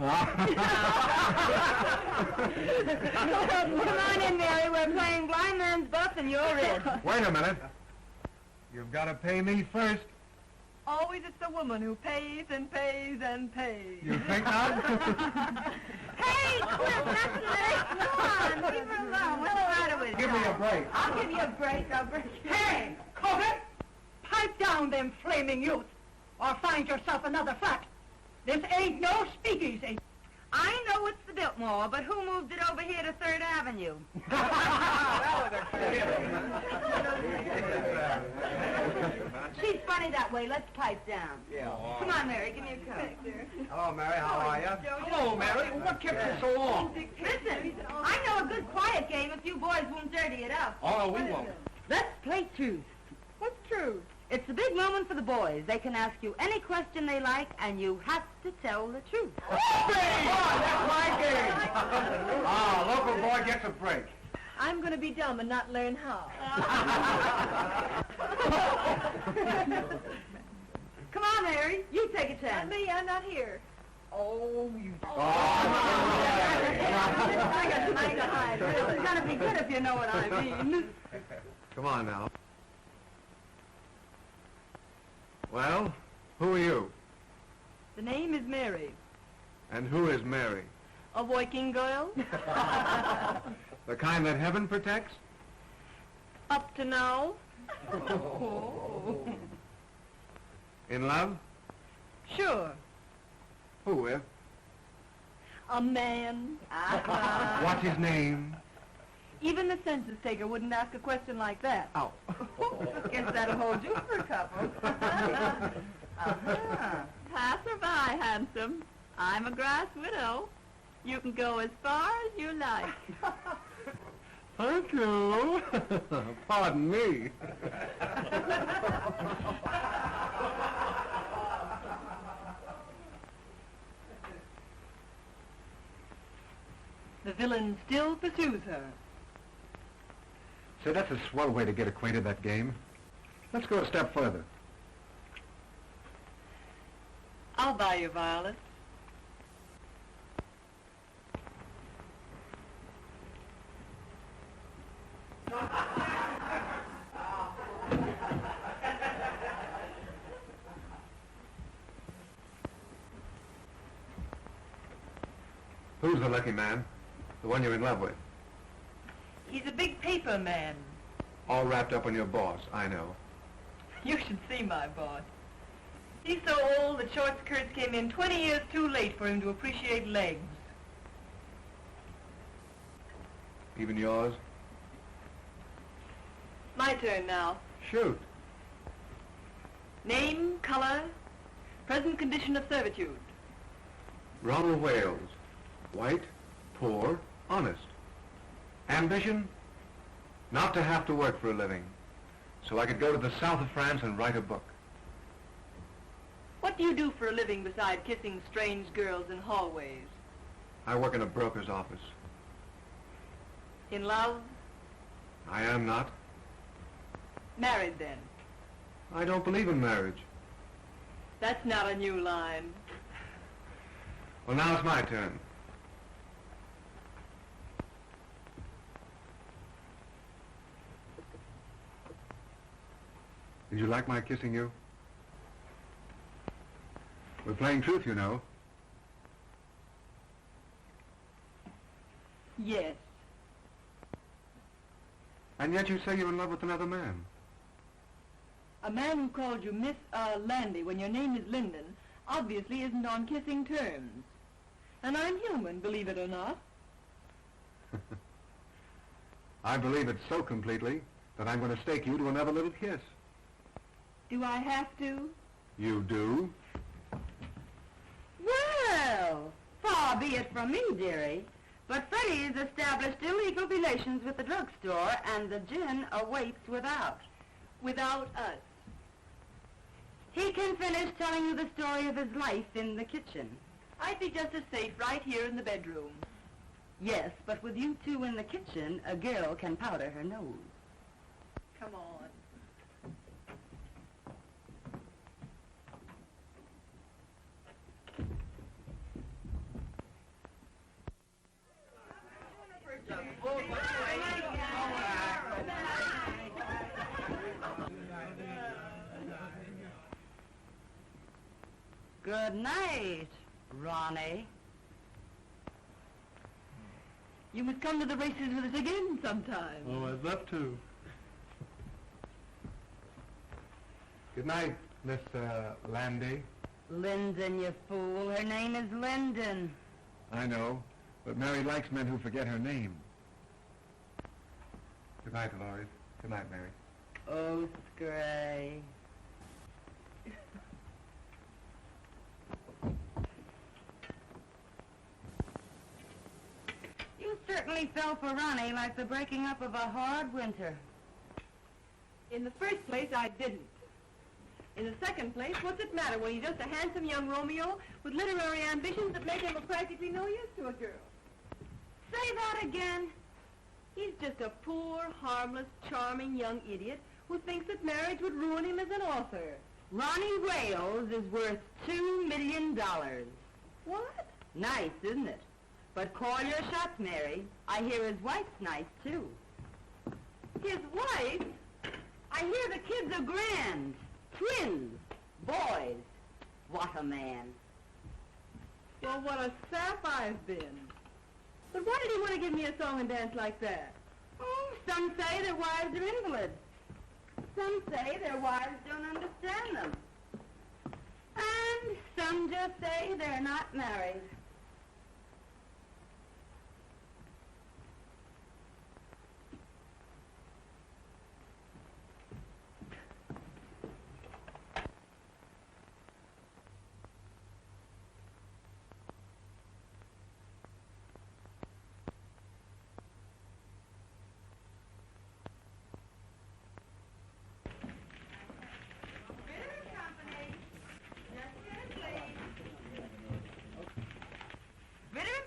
Come on in, Mary. We're playing blind man's buff and you're in. Wait a minute. You've got to pay me first. Always it's the woman who pays and pays and pays. You think not? Hey, Cliff, that's nice. Come on, leave her alone. What's the matter with you? Give me a break. I'll give you a break. I'll break you. Hey, Corbett! Pipe down them flaming youth, or find yourself another flat. This ain't no speakeasy. I know it's the Biltmore, but who moved it over here to 3rd Avenue? She's funny that way. Let's pipe down. Yeah. Come on, Mary. Give me a cup. Hello, Mary. How are you? Hello, Mary. What kept you so long? Listen, I know a good quiet game if you boys won't dirty it up. Oh, no, we won't. Let's play truth. What's true? It's a big moment for the boys. They can ask you any question they like, and you have to tell the truth. That's my game. Local boy gets a break. I'm going to be dumb and not learn how. Come on, Mary. You take a Not chance. me, I'm not here. Oh, you... I got to hide. It's going to be good if you know what I mean. Come on now. Well, who are you? The name is Mary. And who is Mary? A working girl? The kind that heaven protects? Up to now? In love? Sure. Who with? A man. What's his name? Even the census taker wouldn't ask a question like that. Oh. Guess that'll hold you for a couple. Pass or by, handsome. I'm a grass widow. You can go as far as you like. Thank you. Pardon me. The villain still pursues her. Say, that's a swell way to get acquainted, that game. Let's go a step further. I'll buy you violets. Who's the lucky man? The one you're in love with? He's a big paper man. All wrapped up on your boss, I know. You should see my boss. He's so old that short skirts came in 20 years too late for him to appreciate legs. Even yours? My turn now. Shoot. Name, color, present condition of servitude. Ronald Wales. White, poor, honest. Ambition? Not to have to work for a living, so I could go to the south of France and write a book. What do you do for a living beside kissing strange girls in hallways? I work in a broker's office. In love? I am not. Married then? I don't believe in marriage. That's not a new line. Well, now it's my turn. Did you like my kissing you? We're playing truth, you know. Yes. And yet you say you're in love with another man. A man who called you Miss Landy when your name is Linden obviously isn't on kissing terms. And I'm human, believe it or not. I believe it so completely that I'm going to stake you to another little kiss. Do I have to? You do? Well, far be it from me, dearie, but Freddie has established illegal relations with the drugstore, and the gin awaits without. Without us. He can finish telling you the story of his life in the kitchen. I'd be just as safe right here in the bedroom. Yes, but with you two in the kitchen, a girl can powder her nose. Come on. Good night, Ronnie. You must come to the races with us again sometime. Oh, I'd love to. Good night, Miss, Landy. Linden, you fool. Her name is Linden. I know, but Mary likes men who forget her name. Good night, Dolores. Good night, Mary. Oh, Scray. You certainly fell for Ronnie like the breaking up of a hard winter. In the first place, I didn't. In the second place, what's it matter when he's just a handsome young Romeo with literary ambitions that make him of practically no use to a girl? Say that again. He's just a poor, harmless, charming young idiot who thinks that marriage would ruin him as an author. Ronnie Wales is worth $2 million. What? Nice, isn't it? But call your shots, Mary. I hear his wife's nice, too. His wife? I hear the kids are grand. Twins. Boys. What a man. Well, what a sap I've been. But why did he want to give me a song and dance like that? Oh, some say their wives are invalids. Some say their wives don't understand them. And some just say they're not married.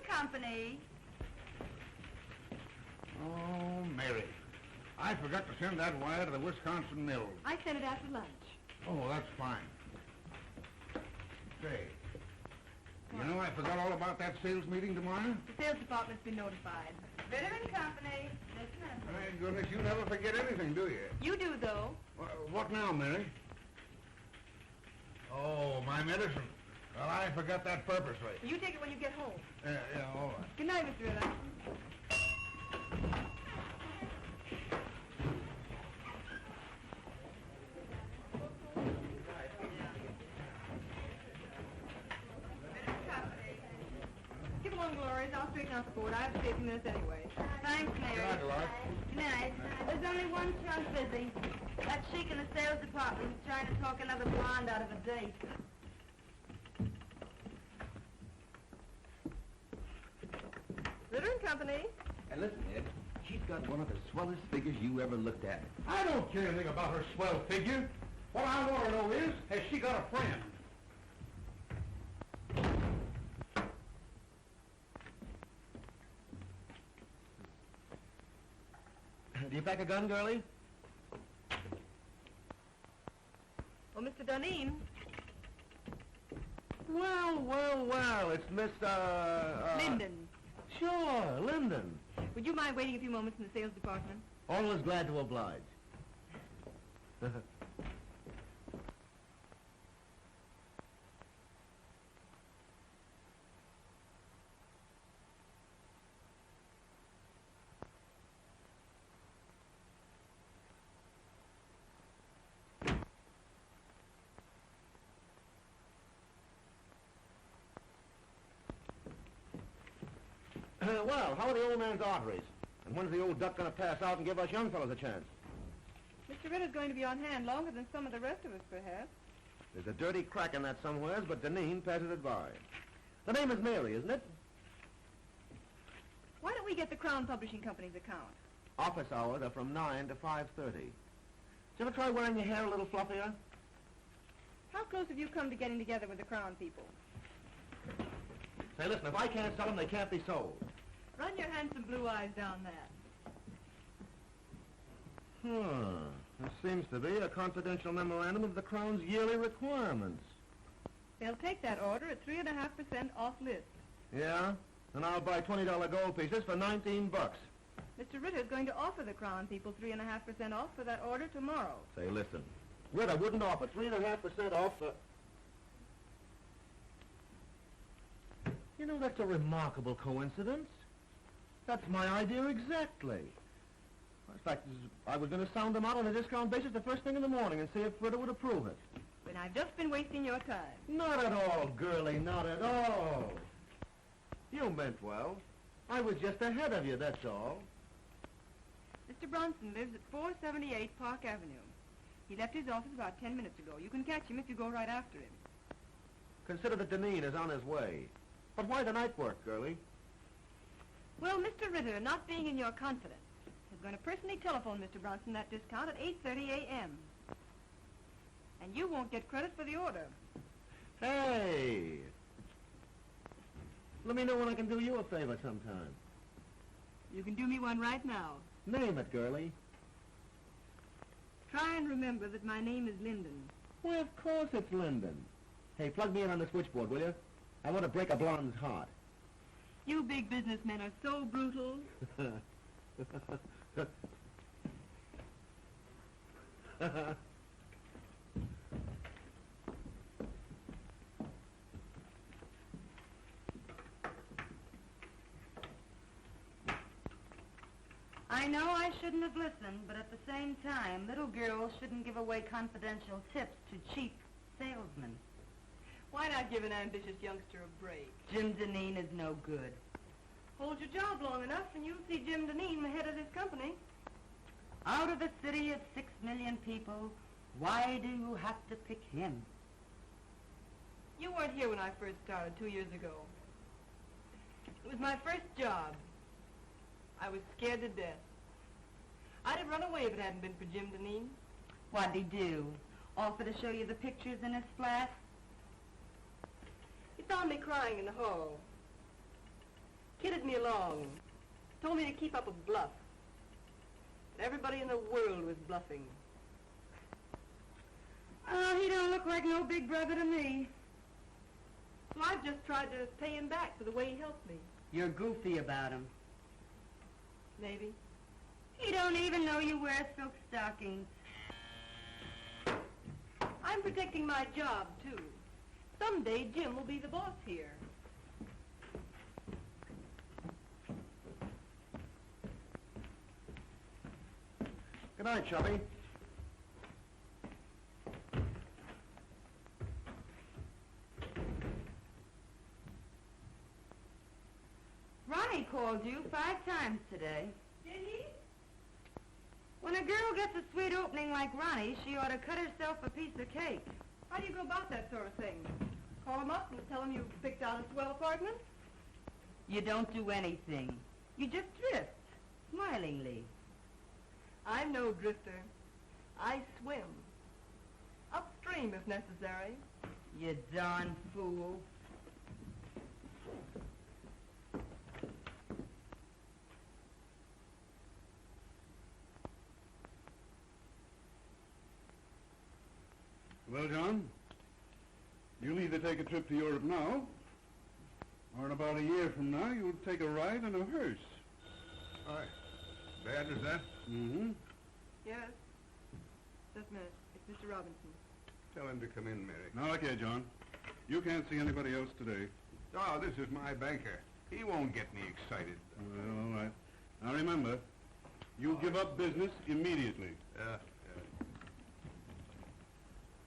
Company. Oh, Mary. I forgot to send that wire to the Wisconsin Mills. I sent it after lunch. Oh, that's fine. Say, you know I forgot all about that sales meeting tomorrow? The sales department's been notified. Bitter and Company. Listen. My goodness, you never forget anything, do you? You do, though. What now, Mary? Oh, my medicine. Well, I forgot that purposely. You take it when you get home. Yeah, all right. Good night, Mr. Ritter. Give along, Glories. I'll straighten out the board. I have to stay a few minutes anyway. Thanks, Mary. Good night, Dolores. Good night. There's only one chunk busy. That sheik in the sales department is trying to talk another blonde out of a date. Ritter and Company. And listen, Ed, she's got one of the swellest figures you ever looked at. I don't care anything about her swell figure. What I want to know is, has she got a friend? Do you pack a gun, girlie? Well, Mr. Duneen. Well, it's Miss, Linden. Sure, Linden. Would you mind waiting a few moments in the sales department? Always glad to oblige. Well, how are the old man's arteries? And when's the old duck going to pass out and give us young fellows a chance? Mr. Ritter's going to be on hand longer than some of the rest of us, perhaps. There's a dirty crack in that somewheres, but Duneen passes it by. The name is Mary, isn't it? Why don't we get the Crown Publishing Company's account? Office hours are from 9 to 5:30. Did you ever try wearing your hair a little fluffier? How close have you come to getting together with the Crown people? Say, listen, if I can't sell them, they can't be sold. Run your handsome blue eyes down that. This seems to be a confidential memorandum of the Crown's yearly requirements. They'll take that order at 3.5% off list. Yeah? And I'll buy $20 gold pieces for $19. Mr. Ritter's going to offer the Crown people 3.5% off for that order tomorrow. Say, listen, Ritter wouldn't offer 3.5% off for... You know, that's a remarkable coincidence. That's my idea exactly. In fact, I was going to sound them out on a discount basis the first thing in the morning and see if Fritter would approve it. But I've just been wasting your time. Not at all, girlie, not at all. You meant well. I was just ahead of you, that's all. Mr. Bronson lives at 478 Park Avenue. He left his office about 10 minutes ago. You can catch him if you go right after him. Consider that Duneen is on his way. But why the night work, girlie? Well, Mr. Ritter, not being in your confidence, is going to personally telephone Mr. Bronson that discount at 8:30 a.m. And you won't get credit for the order. Hey! Let me know when I can do you a favor sometime. You can do me one right now. Name it, girlie. Try and remember that my name is Linden. Why, of course it's Linden. Hey, plug me in on the switchboard, will you? I want to break a blonde's heart. You big businessmen are so brutal. I know I shouldn't have listened, but at the same time, little girls shouldn't give away confidential tips to cheap salesmen. Why not give an ambitious youngster a break? Jim Duneen is no good. Hold your job long enough and you'll see Jim Duneen the head of this company. Out of a city of 6 million people, why do you have to pick him? You weren't here when I first started 2 years ago. It was my first job. I was scared to death. I'd have run away if it hadn't been for Jim Duneen. What'd he do? Offer to show you the pictures in his flat? He found me crying in the hall. Kidded me along. Told me to keep up a bluff. But everybody in the world was bluffing. Oh, he don't look like no big brother to me. So I've just tried to pay him back for the way he helped me. You're goofy about him. Maybe. He don't even know you wear silk stockings. I'm protecting my job, too. Someday Jim will be the boss here. Good night, Chubby. Ronnie called you 5 times today. Did he? When a girl gets a sweet opening like Ronnie, she ought to cut herself a piece of cake. How do you go about that sort of thing? Call him up and tell him you've picked out a swell apartment? You don't do anything. You just drift, smilingly. I'm no drifter. I swim. Upstream if necessary. You darn fool. Well, John, you'll either take a trip to Europe now, or in about a year from now, you'll take a ride in a hearse. Hi. Bad as that? Mm-hmm. Yes. Just a minute. It's Mr. Robinson. Tell him to come in, Mary. Now, look here, John. You can't see anybody else today. Oh, this is my banker. He won't get me excited. Well, all right. Now, remember, you give up business immediately. Yeah.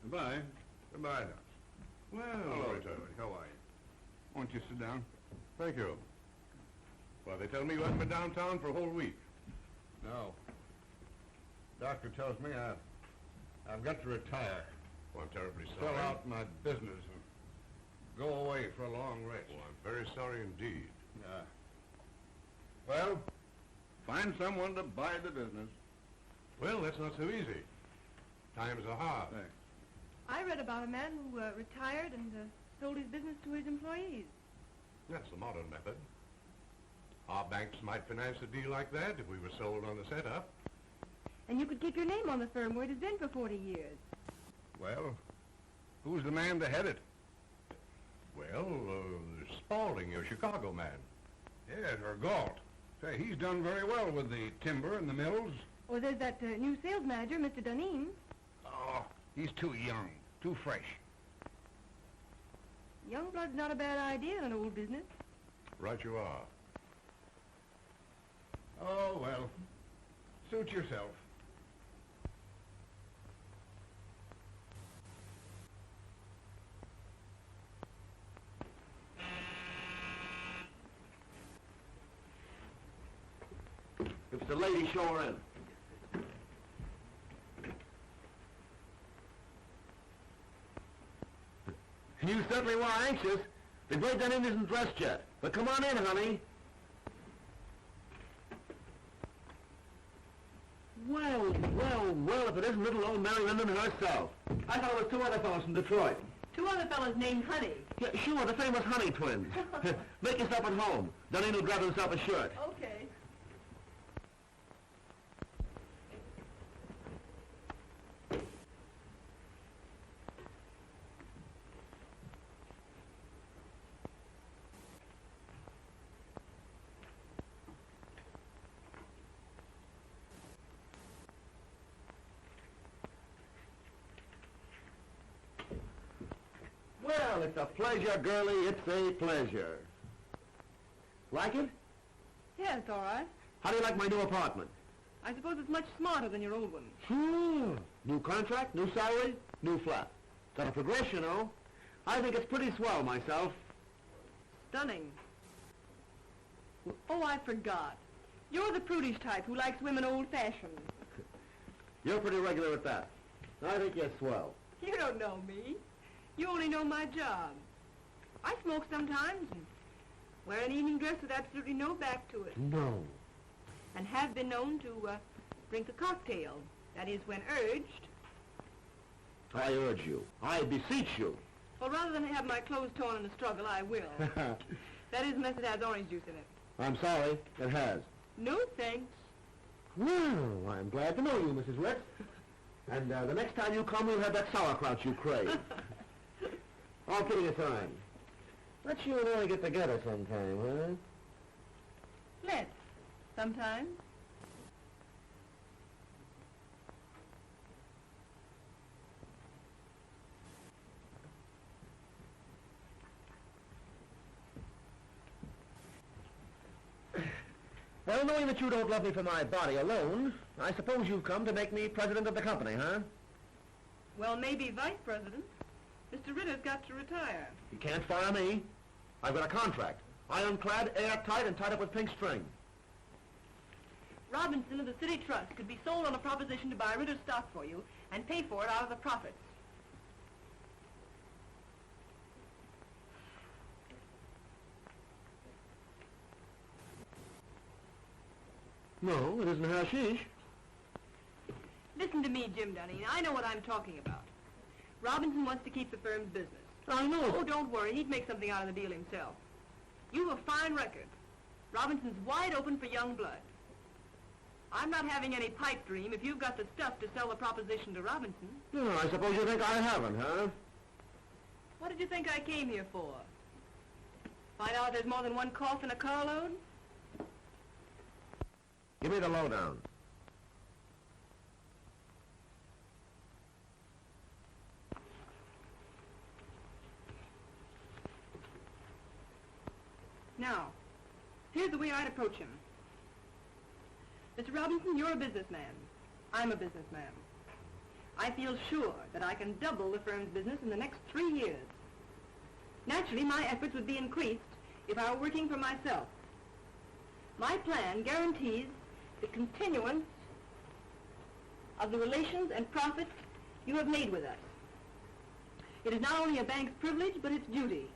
Goodbye. Goodbye, now. Well, Hello, Charlie. How are you? Won't you sit down? Thank you. Well, they tell me you haven't been downtown for a whole week. No. Doctor tells me I've got to retire. Well, I'm terribly Sell sorry. out my business and go away for a long rest. Well, I'm very sorry indeed. Yeah. Well, find someone to buy the business. Well, that's not so easy. Times are hard. Thanks. I read about a man who retired and sold his business to his employees. That's the modern method. Our banks might finance a deal like that if we were sold on the setup. And you could keep your name on the firm where it has been for 40 years. Well, who's the man to head it? Well, Spaulding, your Chicago man. Yes, or Galt. Say, he's done very well with the timber and the mills. Or there's that new sales manager, Mr. Duneen. Oh, he's too young, too fresh. Young blood's not a bad idea in an old business. Right you are. Oh, well. Suit yourself. If it's a lady, show her in. You certainly were anxious. The great Duneen isn't dressed yet. But come on in, honey. Well, well, well, if it isn't little old Mary Linden herself. I thought it was two other fellows from Detroit. Two other fellas named Honey. Yeah, sure, the famous Honey twins. Make yourself at home. Duneen will grab himself a shirt. Okay. Well, it's a pleasure, girlie. It's a pleasure. Like it? Yeah, it's all right. How do you like my new apartment? I suppose it's much smarter than your old one. Sure. New contract, new salary, new flat. Got a progression, you know. I think it's pretty swell myself. Stunning. Oh, I forgot. You're the prudish type who likes women old-fashioned. You're pretty regular at that. I think you're swell. You don't know me. You only know my job. I smoke sometimes and wear an evening dress with absolutely no back to it. No. And have been known to drink a cocktail. That is, when urged. I urge you. I beseech you. Well, rather than have my clothes torn in a struggle, I will. That is, unless it has orange juice in it. I'm sorry. It has. No thanks. Well, I'm glad to know you, Mrs. Rex. And the next time you come, we'll have that sauerkraut you crave. All kidding aside. Let's you and I get together sometime, huh? Let's. Sometime. Well, knowing that you don't love me for my body alone, I suppose you've come to make me president of the company, huh? Well, maybe vice president. Mr. Ritter's got to retire. You can't fire me. I've got a contract. Ironclad, airtight, and tied up with pink string. Robinson of the City Trust could be sold on a proposition to buy Ritter's stock for you and pay for it out of the profits. No, it isn't hashish. Listen to me, Jim Duneen. I know what I'm talking about. Robinson wants to keep the firm's business. I know. Oh, don't worry. He'd make something out of the deal himself. You have a fine record. Robinson's wide open for young blood. I'm not having any pipe dream if you've got the stuff to sell the proposition to Robinson. No, I suppose you think I haven't, huh? What did you think I came here for? Find out there's more than one cough in a carload? Give me the lowdown. Now, here's the way I'd approach him. Mr. Robinson, you're a businessman. I'm a businessman. I feel sure that I can double the firm's business in the next 3 years. Naturally, my efforts would be increased if I were working for myself. My plan guarantees the continuance of the relations and profits you have made with us. It is not only a bank's privilege, but its duty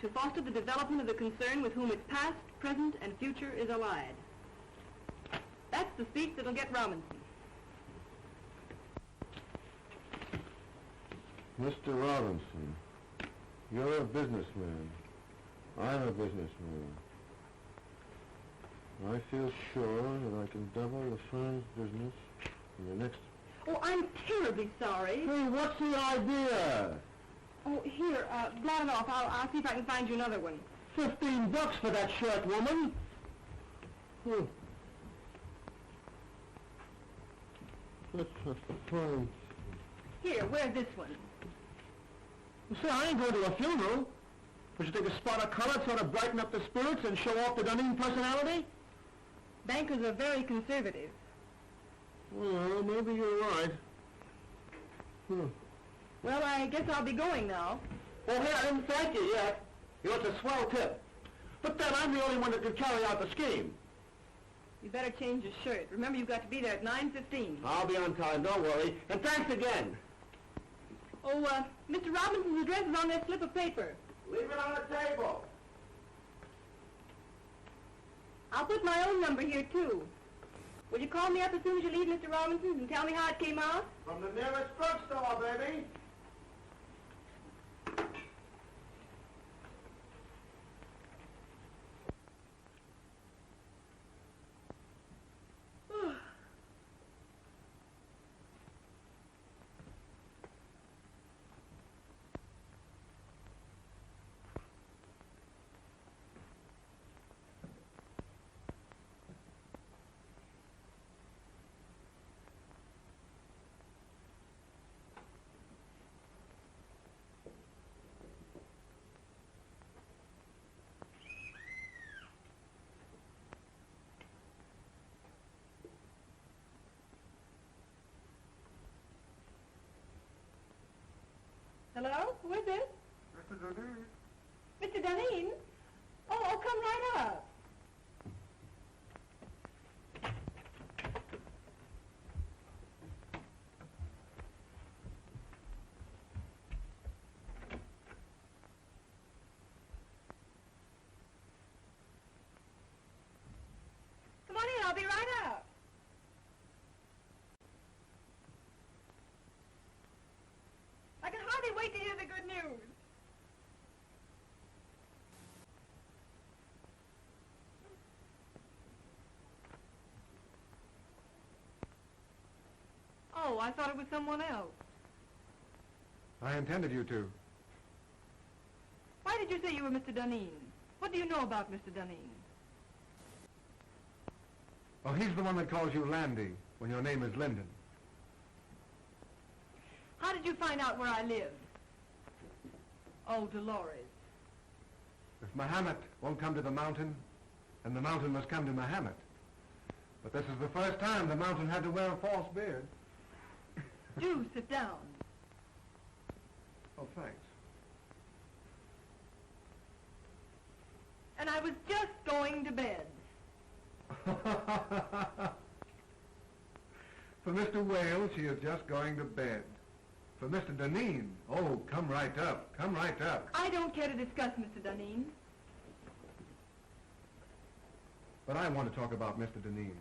to foster the development of the concern with whom its past, present, and future is allied. That's the speech that'll get Robinson. Mr. Robinson, you're a businessman. I'm a businessman. I feel sure that I can double the firm's business in the next... Oh, I'm terribly sorry. Hey, what's the idea? Oh, here, blot it off. I'll see if I can find you another one. $15 for that shirt, woman. That's a fine... Here, wear this one. Say, I ain't going to a funeral. Would you take a spot of color, sort of brighten up the spirits and show off the Duneen personality? Bankers are very conservative. Well, maybe you're right. Well, I guess I'll be going now. Oh, hey, I didn't thank you yet. You know, it's a swell tip. But then I'm the only one that could carry out the scheme. You better change your shirt. Remember, you've got to be there at 9:15. I'll be on time, don't worry. And thanks again. Oh, Mr. Robinson's address is on that slip of paper. Leave it on the table. I'll put my own number here, too. Will you call me up as soon as you leave Mr. Robinson's and tell me how it came out? From the nearest drugstore, baby. Hello? Who is it? Mr. Duneen. Mr. Duneen? Oh, come right up. Come on in, I'll be right up. I can hardly wait to hear the good news. Oh, I thought it was someone else. I intended you to. Why did you say you were Mr. Duneen? What do you know about Mr. Duneen? Oh, he's the one that calls you Landy when your name is Linden. How did you find out where I live? Oh, Dolores. If Mahomet won't come to the mountain, then the mountain must come to Mahomet. But this is the first time the mountain had to wear a false beard. Do sit down. Oh, thanks. And I was just going to bed. For Mr. Wales, she is just going to bed. For Mr. Duneen, oh, come right up, come right up. I don't care to discuss Mr. Duneen. But I want to talk about Mr. Duneen.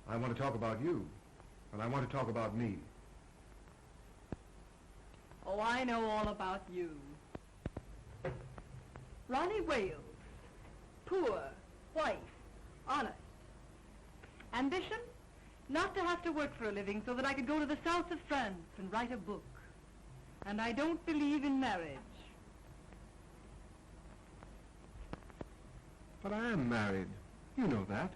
I want to talk about you, and I want to talk about me. Oh, I know all about you. Ronnie Wales. Poor, white, honest. Ambition? Not to have to work for a living so that I could go to the south of France and write a book. And I don't believe in marriage. But I am married. You know that.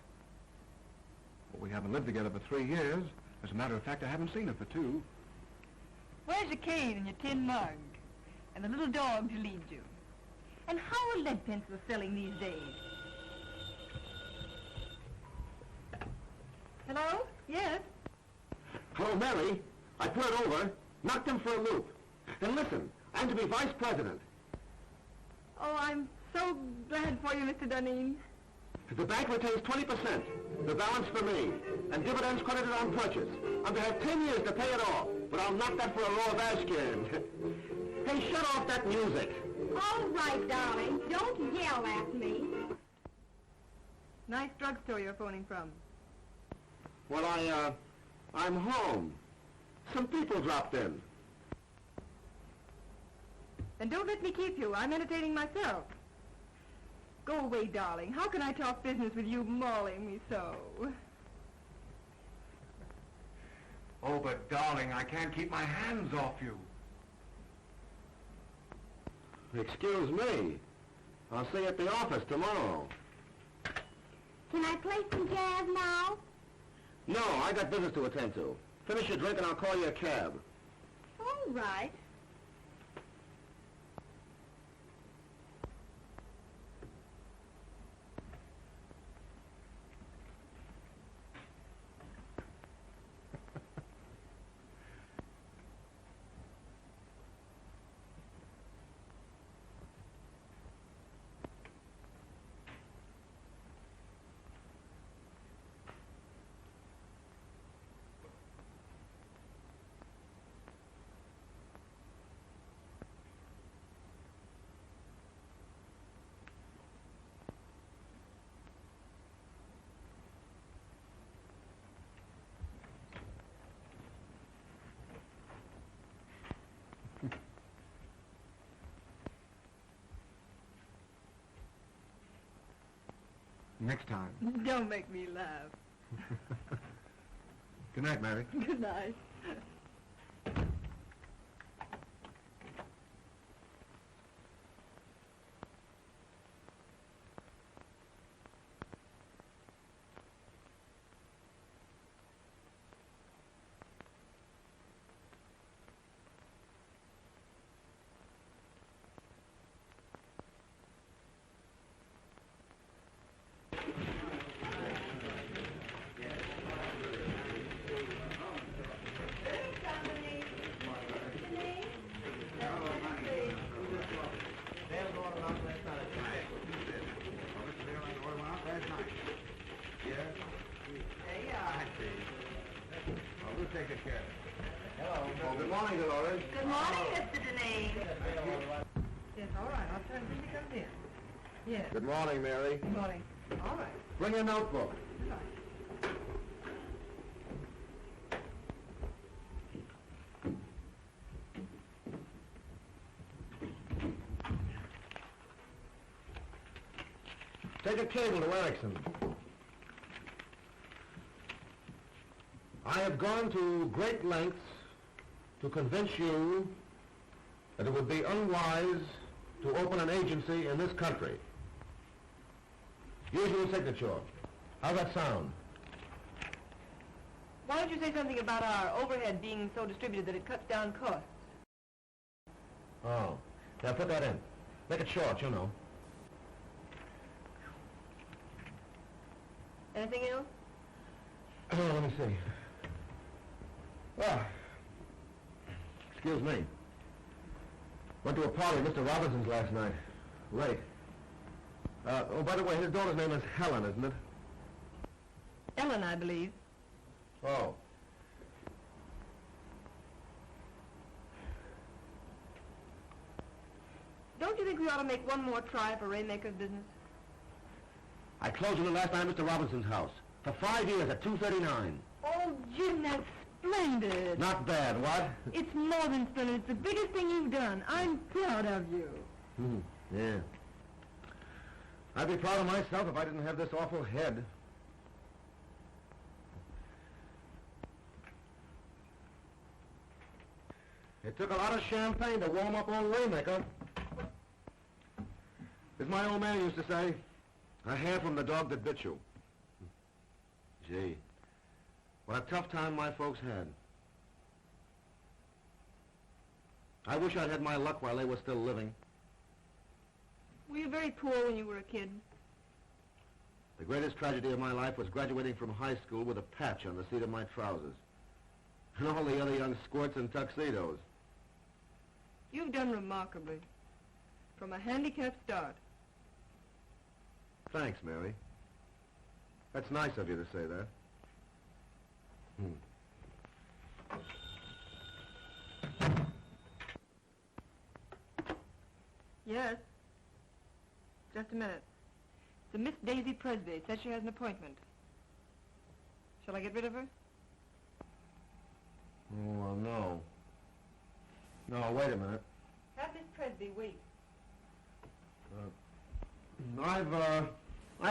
Well, we haven't lived together for 3 years. As a matter of fact, I haven't seen her for 2. Where's your cane and your tin mug? And the little dog to lead you? And how are lead pencils selling these days? Hello? Yes? Hello, Mary. I put it over, knocked him for a loop. And listen, I'm to be vice president. Oh, I'm so glad for you, Mr. Duneen. The bank retains 20%, the balance for me, and dividends credited on purchase. I'm to have 10 years to pay it off, but I'll knock that for a row of Ashcan. Hey, shut off that music. All right, darling. Don't yell at me. Nice drugstore you're phoning from. Well, I'm home. Some people dropped in. Then don't let me keep you. I'm entertaining myself. Go away, darling. How can I talk business with you mauling me so? Oh, but darling, I can't keep my hands off you. Excuse me. I'll see you at the office tomorrow. Can I play some jazz now? No, I got business to attend to. Finish your drink and I'll call you a cab. All right. Next time. Don't make me laugh. Good night, Mary. Good night. Good morning, Dolores. Good morning, Mr. Duneen. Yes, all right. I'll turn when he comes in. Yes. Good morning, Mary. Good morning. All right. Bring your notebook. Good night. Take a cable to Erickson. I have gone to great lengths to convince you that it would be unwise to open an agency in this country. Usual signature. How's that sound? Why don't you say something about our overhead being so distributed that it cuts down costs? Oh. Now put that in. Make it short, you know. Anything else? Oh, let me see. Well, excuse me. Went to a party at Mr. Robinson's last night. Late. Oh, by the way, his daughter's name is Helen, isn't it? Ellen, I believe. Oh. Don't you think we ought to make one more try for Raymaker's business? I closed on it last night at Mr. Robinson's house. For 5 years at $2.39. Oh, Jim, that's splendid. Not bad, what? It's more than splendid. It's the biggest thing you've done. I'm proud of you. Yeah. I'd be proud of myself if I didn't have this awful head. It took a lot of champagne to warm up old Raymaker. As my old man used to say, a hair from the dog that bit you. Gee, what a tough time my folks had. I wish I'd had my luck while they were still living. Were you very poor when you were a kid? The greatest tragedy of my life was graduating from high school with a patch on the seat of my trousers. And all the other young squirts in tuxedos. You've done remarkably. From a handicapped start. Thanks, Mary. That's nice of you to say that. Yes. Just a minute. The Miss Daisy Presby says she has an appointment. Shall I get rid of her? Oh, well, no. No, wait a minute. Have Miss Presby wait. I've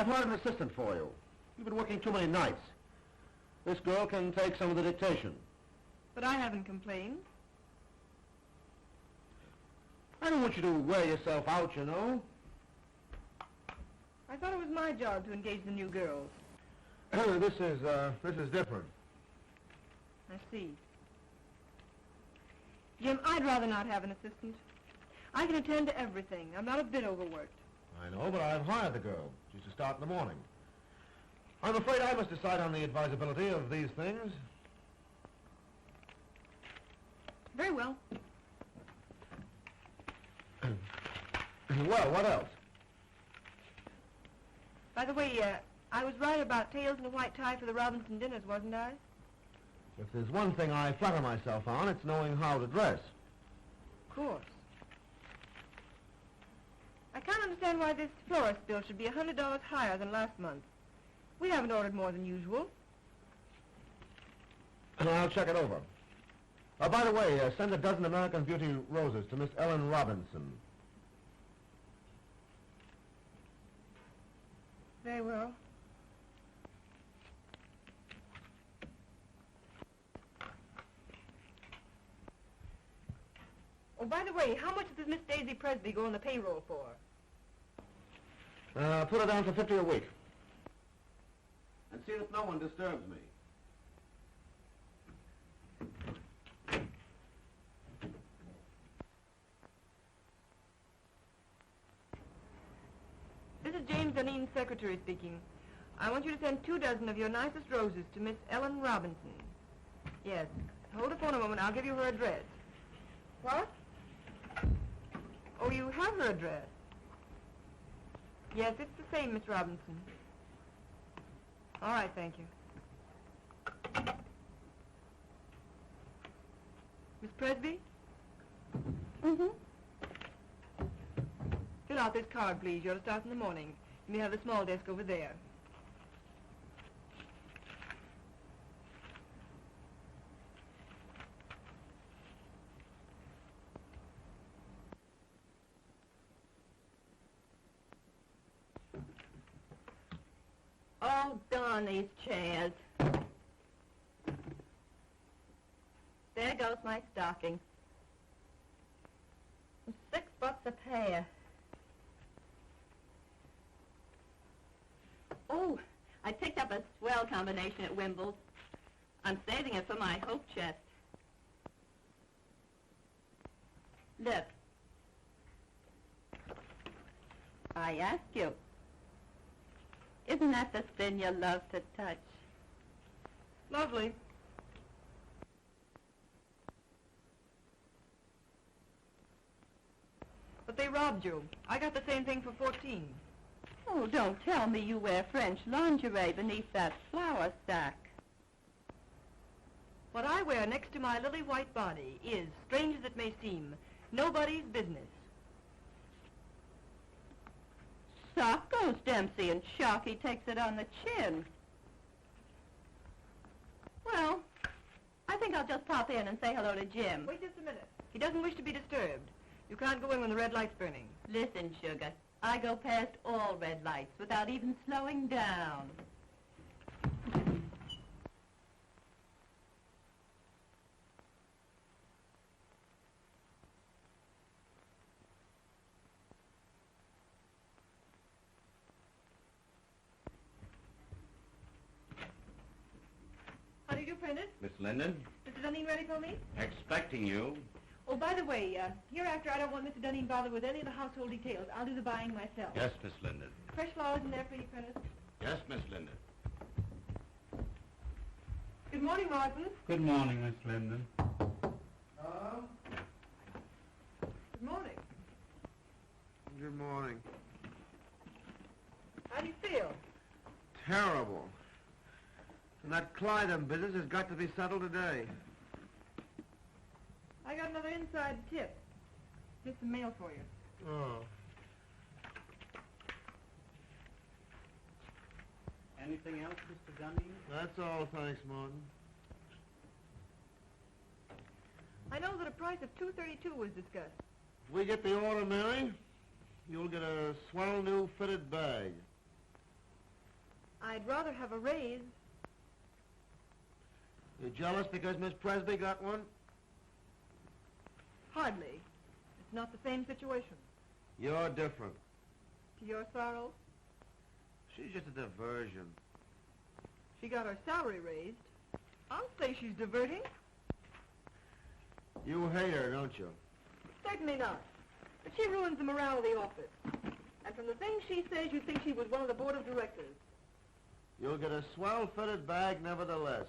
hired an assistant for you. You've been working too many nights. This girl can take some of the dictation. But I haven't complained. I don't want you to wear yourself out, you know. I thought it was my job to engage the new girls. This is different. I see. Jim, I'd rather not have an assistant. I can attend to everything. I'm not a bit overworked. I know, but I've hired the girl. She's to start in the morning. I'm afraid I must decide on the advisability of these things. Very well. Well, what else? By the way, I was right about tails and a white tie for the Robinson dinners, wasn't I? If there's one thing I flatter myself on, it's knowing how to dress. Of course. I can't understand why this florist bill should be $100 higher than last month. We haven't ordered more than usual. And I'll check it over. By the way, send a dozen American Beauty roses to Miss Ellen Robinson. Very well. Oh, by the way, how much does Miss Daisy Presby go on the payroll for? Put her down for 50 a week. And see that no one disturbs me. This is James Duneen's secretary speaking. I want you to send 2 dozen of your nicest roses to Miss Ellen Robinson. Yes. Hold the phone a moment. I'll give you her address. What? Oh, you have her address. Yes, it's the same, Miss Robinson. All right, thank you. Miss Presby? Mm-hmm. Fill out this card, please. You're to start in the morning. You may have the small desk over there. Oh, darn these chairs. There goes my stocking. $6 a pair. Oh, I picked up a swell combination at Wimble's. I'm saving it for my hope chest. Look. I ask you. Isn't that the spin you love to touch? Lovely. But they robbed you. I got the same thing for 14. Oh, don't tell me you wear French lingerie beneath that flour sack. What I wear next to my lily white body is, strange as it may seem, nobody's business. Sock goes Dempsey and Sharky takes it on the chin. Well, I think I'll just pop in and say hello to Jim. Wait just a minute. He doesn't wish to be disturbed. You can't go in when the red light's burning. Listen, sugar, I go past all red lights without even slowing down. How do you do, Prentice? Miss Linden, Mr. Duneen ready for me? expecting you. Oh, by the way, hereafter I don't want Mr. Duneen bothered with any of the household details. I'll do the buying myself. Yes, Miss Linden. Fresh flowers in there for you, Prentice. Yes, Miss Linden. Good morning, Martin. Good morning, Miss Linden. Good morning. Good morning. How do you feel? Terrible. And that Clyden business has got to be settled today. I got another inside tip. Here's some mail for you. Oh. Anything else, Mr. Duneen? That's all, thanks, Martin. I know that a price of $232 was discussed. If we get the order, Mary, you'll get a swell new fitted bag. I'd rather have a raise. You jealous because Miss Presby got one? Hardly. It's not the same situation. You're different. To your sorrow, She's just a diversion. she got her salary raised. I'll say she's diverting. You hate her, don't you? Certainly not. But she ruins the morale of the office. And from the things she says, you'd think she was one of the board of directors. You'll get a swell fitted bag nevertheless.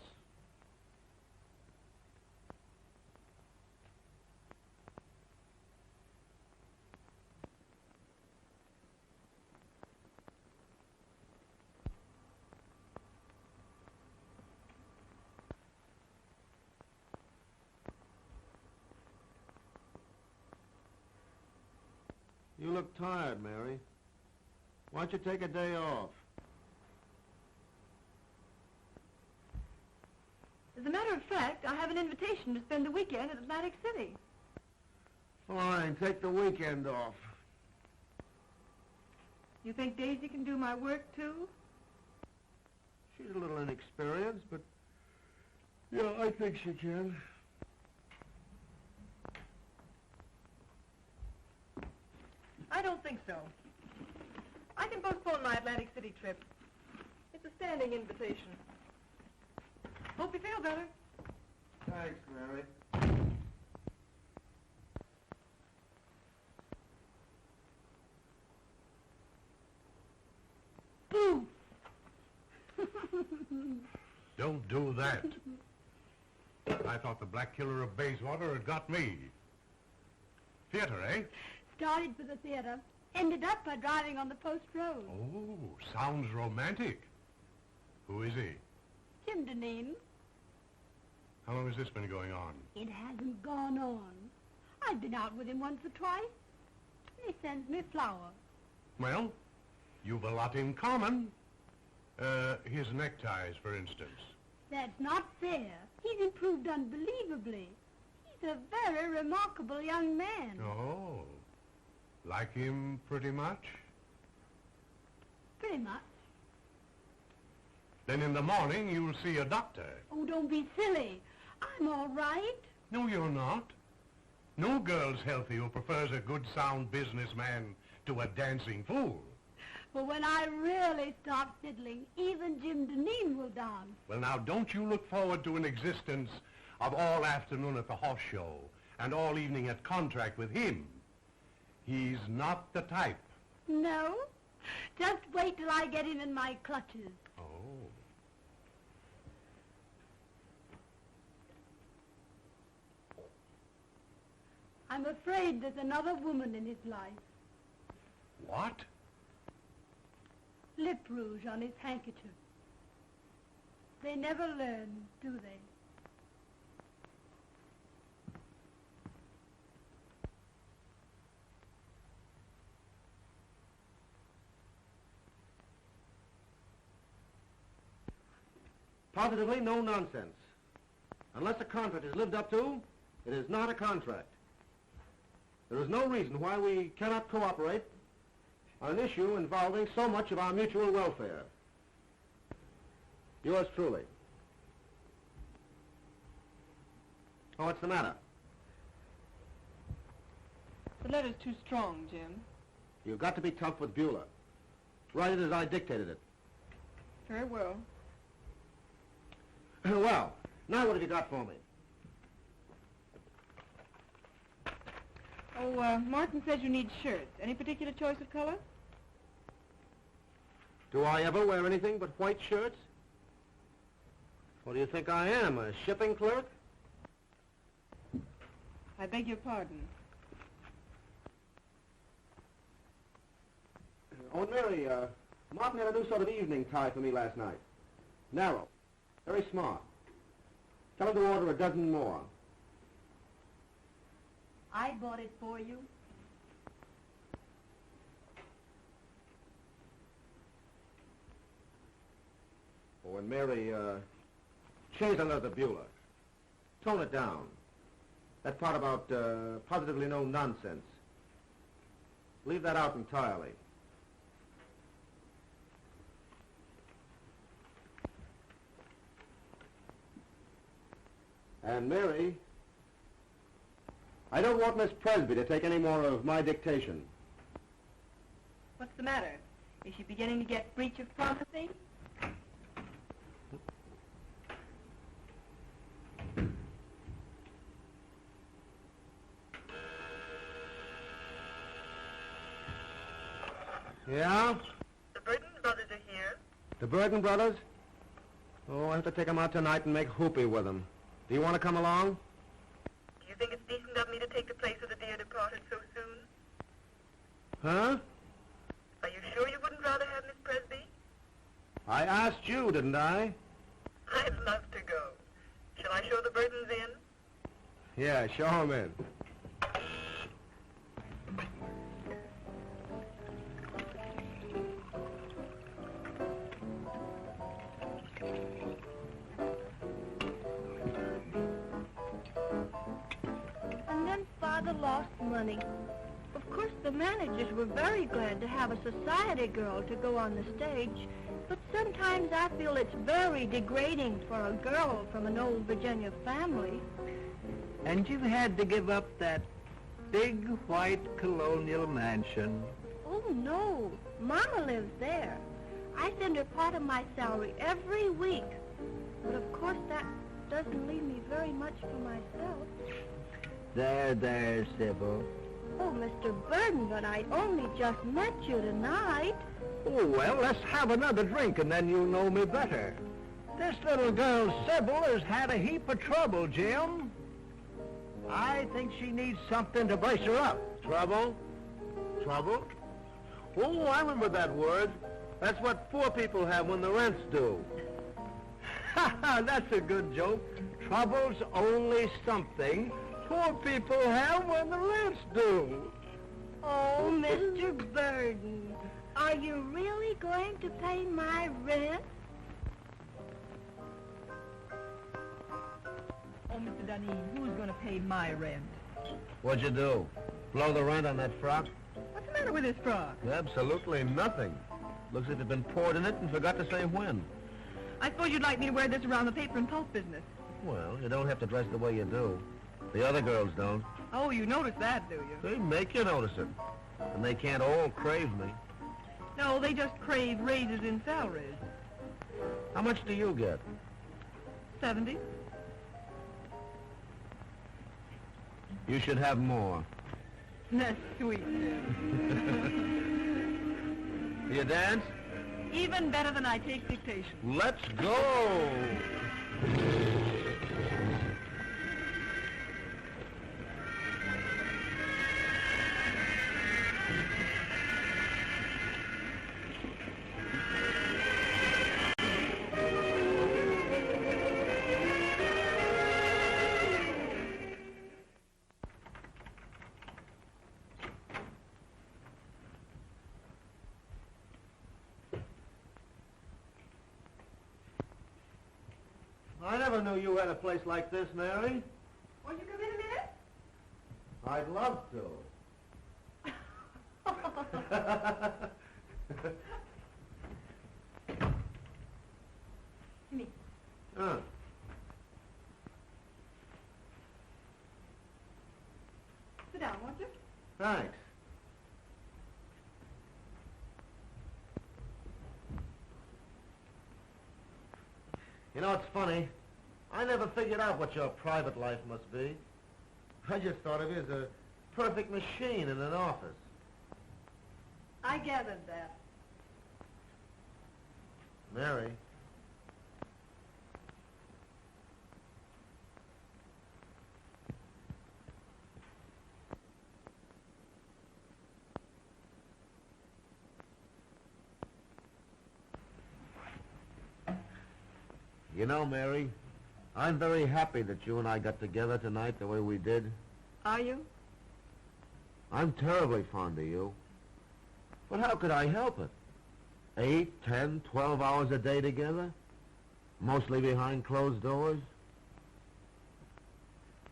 You look tired, Mary. Why don't you take a day off? As a matter of fact, I have an invitation to spend the weekend at Atlantic City. Fine, take the weekend off. You think Daisy can do my work, too? She's a little inexperienced, but yeah, I think she can. I don't think so. I can postpone my Atlantic City trip. It's a standing invitation. Hope you feel better. Thanks, Mary. Boo! Don't do that. I thought the black killer of Bayswater had got me. Theater, eh? Started for the theater. Ended up by driving on the post road. Oh, sounds romantic. Who is he? Jim Duneen. How long has this been going on? It hasn't gone on. I've been out with him once or twice. He sends me flowers. Well, you've a lot in common. His neckties, for instance. That's not fair. He's improved unbelievably. He's a very remarkable young man. Oh, like him pretty much? Pretty much. Then in the morning you'll see a doctor. Oh, don't be silly. I'm all right. No, you're not. No girl's healthy who prefers a good, sound businessman to a dancing fool. But when I really start fiddling, even Jim Duneen will dance. Well, now, don't you look forward to an existence of all afternoon at the horse show and all evening at contract with him. He's not the type. No? Just wait till I get him in my clutches. Oh. I'm afraid there's another woman in his life. What? Lip rouge on his handkerchief. They never learn, do they? Positively no nonsense. Unless a contract is lived up to, it is not a contract. There is no reason why we cannot cooperate on an issue involving so much of our mutual welfare. Yours truly. Oh, what's the matter? The letter's too strong, Jim. You've got to be tough with Beulah. Write it as I dictated it. Very well. Well, now what have you got for me? Oh, Martin says you need shirts. Any particular choice of color? Do I ever wear anything but white shirts? What do you think I am, a shipping clerk? I beg your pardon. Oh, and Mary, Martin had a new sort of evening tie for me last night. Narrow. Very smart. Tell him to order a dozen more. I bought it for you. Oh, and Mary, change the leather, Beulah. Tone it down. That part about positively no nonsense. Leave that out entirely. And Mary, I don't want Miss Presby to take any more of my dictation. What's the matter? Is she beginning to get breach of promising? Yeah? The Burton brothers are here. The Burton brothers? Oh, I have to take them out tonight and make whoopee with them. Do you want to come along? Do you think it's decent of me to take the place of the dear departed so soon? Huh? Are you sure you wouldn't rather have Miss Presby? I asked you, didn't I? I'd love to go. Shall I show the Burtons in? Yeah, show them in. And then Father lost money. Of course, the managers were very glad to have a society girl to go on the stage, but sometimes I feel it's very degrading for a girl from an old Virginia family. And you had to give up that big white colonial mansion. Oh, no. Mama lives there. I send her part of my salary every week. But of course that doesn't leave me very much for myself. There, Sybil. Oh, Mr. Burden, but I only just met you tonight. Oh, well, let's have another drink and then you'll know me better. This little girl, Sybil, has had a heap of trouble, Jim. I think she needs something to brace her up. Trouble? Trouble? Oh, I remember that word. That's what poor people have when the rent's due. Ha ha, that's a good joke. Trouble's only something poor people have when the rent's due. Oh, Mr. Burden, are you really going to pay my rent? Oh, Mr. Duneen, who's going to pay my rent? What'd you do? Blow the rent on that frock? What's the matter with this frock? Absolutely nothing. Looks as if you've been poured in it and forgot to say when. I suppose you'd like me to wear this around the paper and pulp business. Well, you don't have to dress the way you do. The other girls don't. Oh, you notice that, do you? They make you notice it. And they can't all crave me. No, they just crave raises in salaries. How much do you get? 70. You should have more. That's sweet. Do you dance? Even better than I take dictation. Let's go! I never knew you had a place like this, Mary. Won't you come in a minute? I'd love to. Me. Huh. Sit down, won't you? Thanks. You know, it's funny. I never figured out what your private life must be. I just thought of you as a perfect machine in an office. I gathered that. Mary. You know, Mary, I'm very happy that you and I got together tonight the way we did. Are you? I'm terribly fond of you. But how could I help it? 8, 10, 12 hours a day together? Mostly behind closed doors?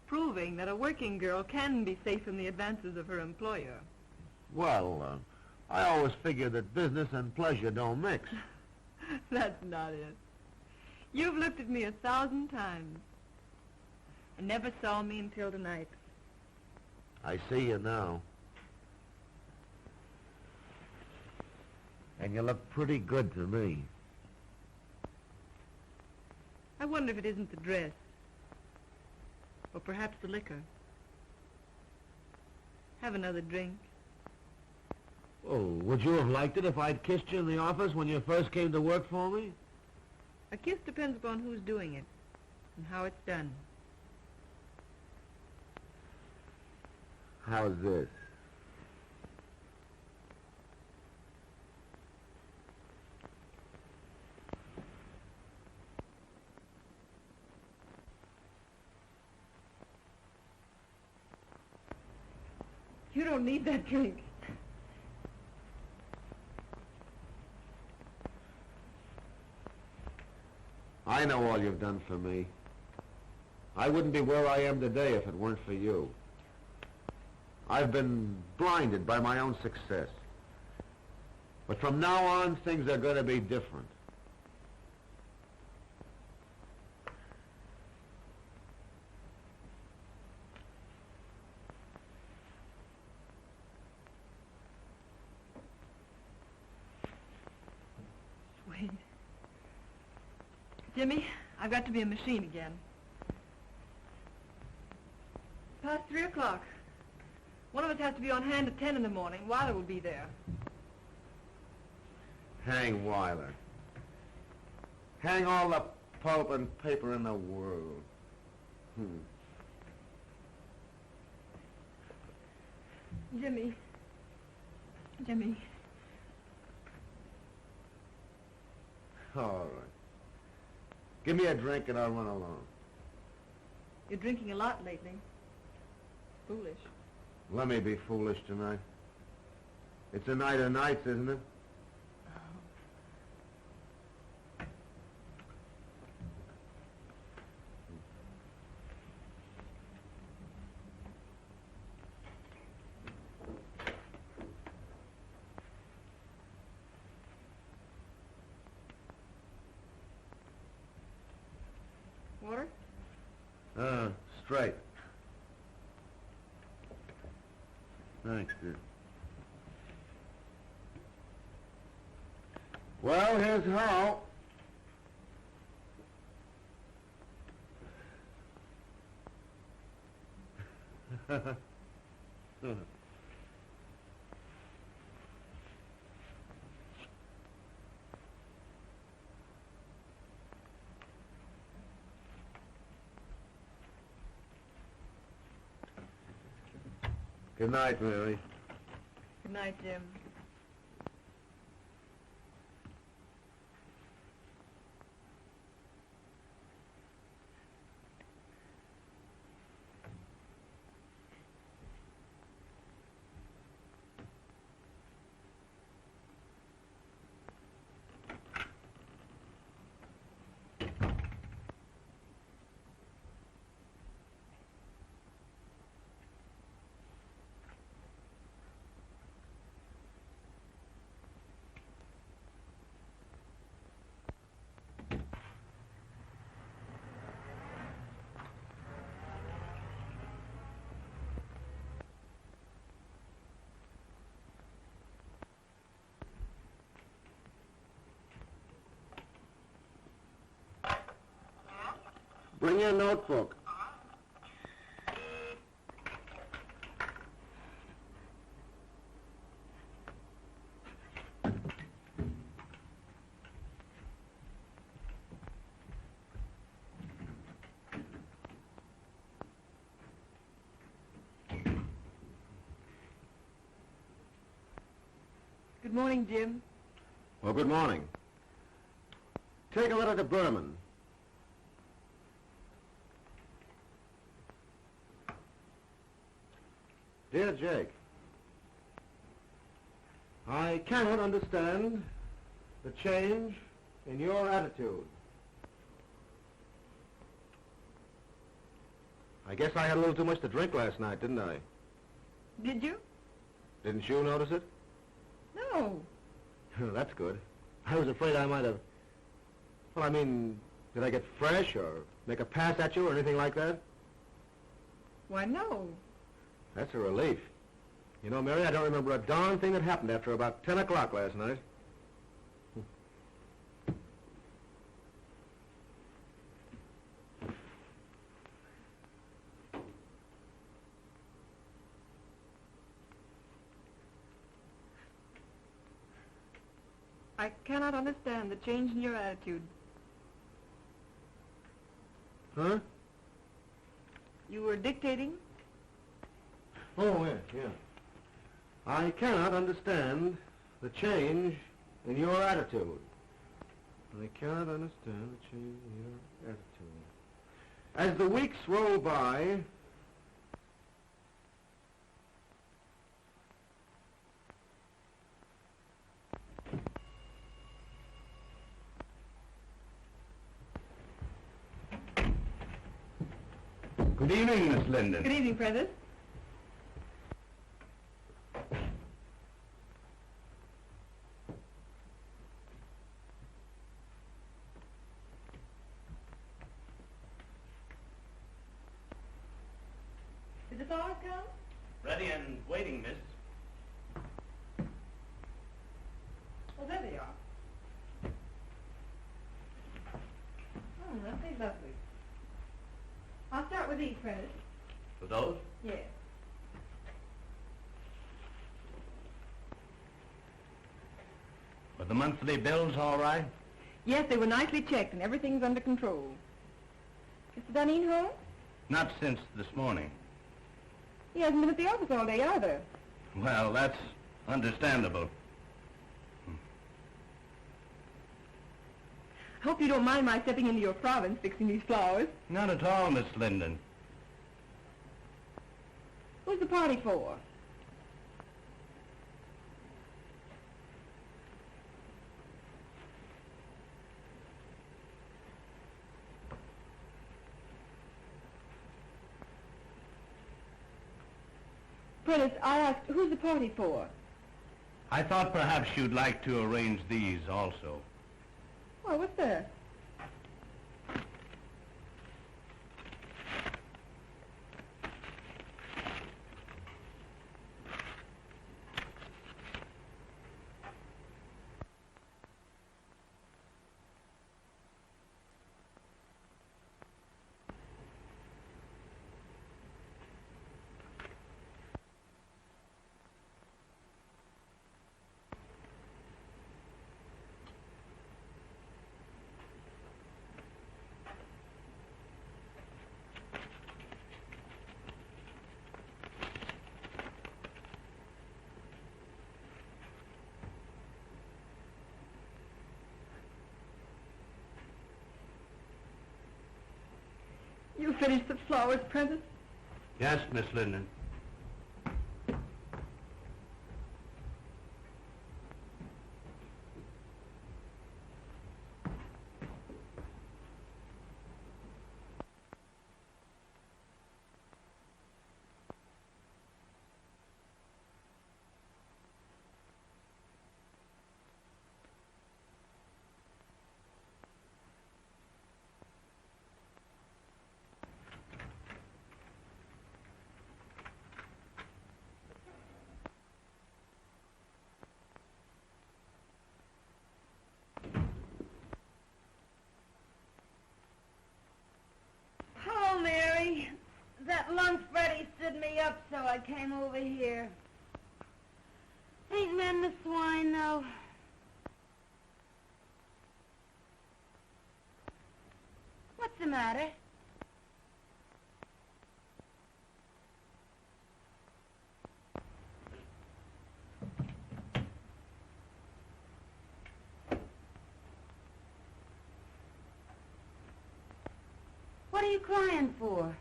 Proving that a working girl can be safe in the advances of her employer. Well, I always figured that business and pleasure don't mix. That's not it. You've looked at me 1,000 times and never saw me until tonight. I see you now. And you look pretty good to me. I wonder if it isn't the dress. Or perhaps the liquor. Have another drink. Oh, would you have liked it if I'd kissed you in the office when you first came to work for me? A kiss depends upon who's doing it and how it's done. How's this? You don't need that drink. I know all you've done for me. I wouldn't be where I am today if it weren't for you. I've been blinded by my own success. But from now on, things are going to be different. Jimmy, I've got to be a machine again. Past 3 o'clock. One of us has to be on hand at 10 in the morning. Weiler will be there. Hang Weiler. Hang all the pulp and paper in the world. Jimmy. Jimmy. All right. Give me a drink and I'll run along. You're drinking a lot lately. Foolish. Let me be foolish tonight. It's a night of nights, isn't it? Water? Straight. Thanks, dear. Well, here's how. Good night, Mary. Good night, Jim. Bring your notebook. Good morning, Jim. Well, good morning. Take a letter to Berman. Dear Jake, I cannot understand the change in your attitude. I guess I had a little too much to drink last night, didn't I? Did you? Didn't you notice it? No. That's good. I was afraid I might have... Well, I mean, did I get fresh or make a pass at you or anything like that? Why, no. That's a relief. You know, Mary, I don't remember a darn thing that happened after about 10 o'clock last night. I cannot understand the change in your attitude. Huh? You were dictating? Oh, yeah. I cannot understand the change in your attitude. I cannot understand the change in your attitude. As the weeks roll by, Good evening, Miss Linden. Good evening, Prentice. Did the flowers come? Ready and waiting, miss. Well, there they are. lovely. I'll start with these, Prentice. For those? Yes. Were the monthly bills all right? Yes, they were nicely checked and everything's under control. Mr. Duneen home? Not since this morning. He hasn't been at the office all day either. Well, that's understandable. I hope you don't mind my stepping into your province fixing these flowers. Not at all, Miss Linden. Who's the party for? Prentice, I asked, who's the party for? I thought perhaps you'd like to arrange these also. Why, what's that? You finished the flowers, Prentice? Yes, Miss Linden. Hello, Mary. That lunch Freddie stood me up, so I came over here. Ain't men the swine, though. What's the matter? What are you crying for?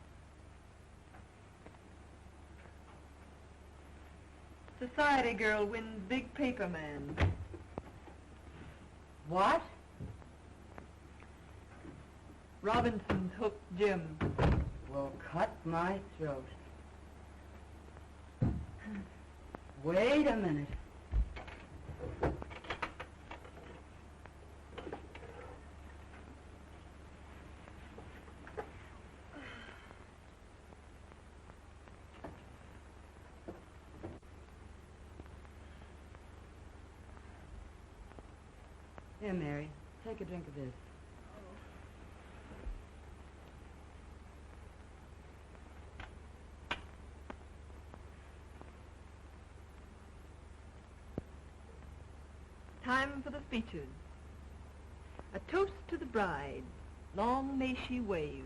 Society girl wins big paper man. What? Robinson's hooked Jim. Well, cut my throat. Wait a minute. Here, Mary, take a drink of this. Time for the speeches. A toast to the bride. Long may she wave.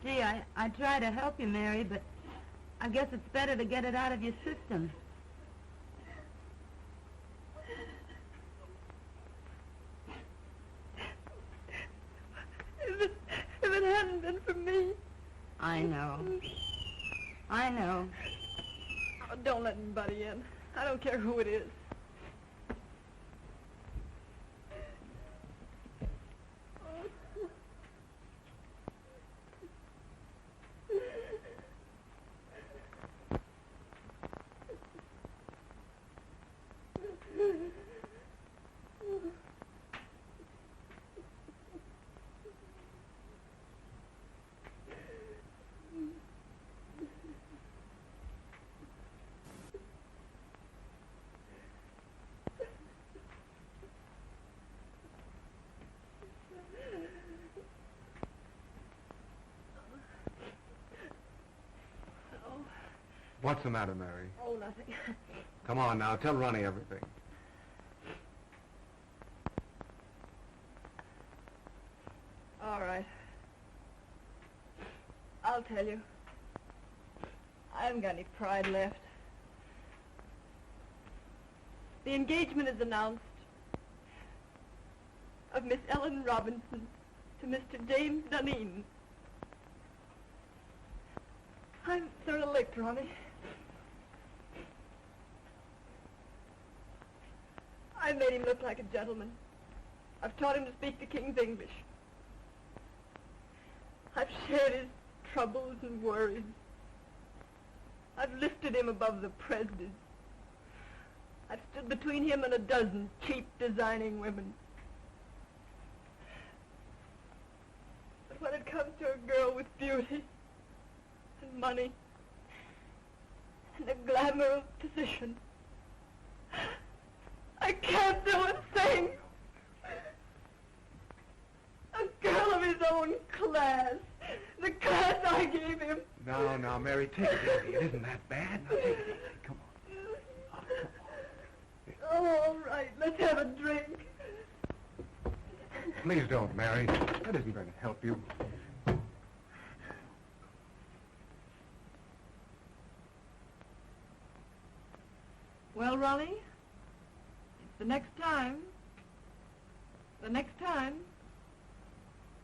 Gee, I try to help you, Mary, but I guess it's better to get it out of your system. If it hadn't been for me. I know. I know. Oh, don't let anybody in. I don't care who it is. What's the matter, Mary? Oh, nothing. Come on now, tell Ronnie everything. All right. I'll tell you. I haven't got any pride left. The engagement is announced of Miss Ellen Robinson to Mr. James Duneen. I'm sort of licked, Ronnie. I made him look like a gentleman. I've taught him to speak the King's English. I've shared his troubles and worries. I've lifted him above the prejudice. I've stood between him and a dozen cheap designing women. But when it comes to a girl with beauty and money and the glamour of position, I can't do a thing. A girl of his own class. The class I gave him. Now, Mary, take it easy. It isn't that bad. Now, take it easy. Come on. Oh, come on. Oh, all right. Let's have a drink. Please don't, Mary. That isn't going to help you. Well, Ronnie, it's the next time. The next time.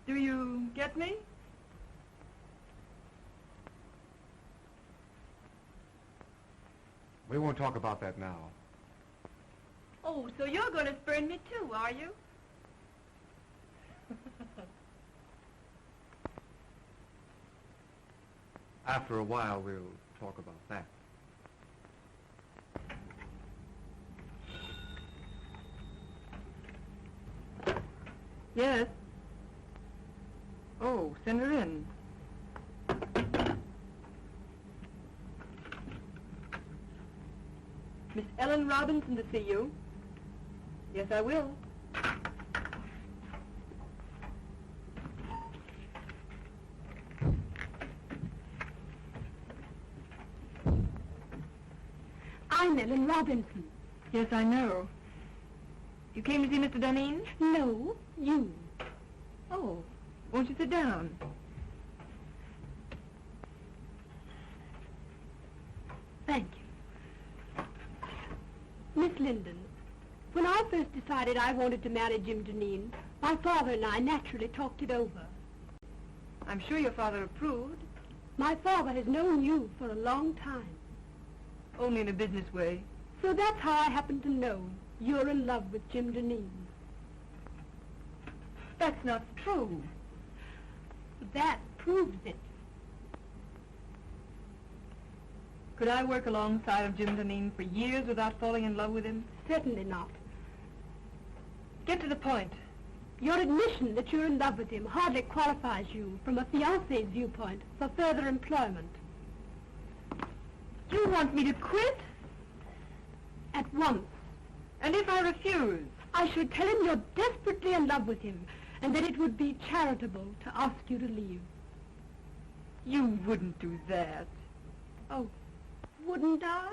Do you get me? We won't talk about that now. Oh, so you're going to spurn me too, are you? After a while, we'll talk about that. Yes. Oh, send her in. Miss Ellen Robinson to see you. Yes, I will. I'm Ellen Robinson. Yes, I know. You came to see Mr. Duneen? No, you. Oh, won't you sit down? Thank you. Miss Linden, when I first decided I wanted to marry Jim Duneen, my father and I naturally talked it over. I'm sure your father approved. My father has known you for a long time. Only in a business way. So that's how I happen to know you're in love with Jim Duneen. That's not true. That proves it. Could I work alongside of Jim Duneen for years without falling in love with him? Certainly not. Get to the point. Your admission that you're in love with him hardly qualifies you, from a fiancé's viewpoint, for further employment. You want me to quit? At once. And if I refuse? I should tell him you're desperately in love with him, and that it would be charitable to ask you to leave. You wouldn't do that. Oh, wouldn't I?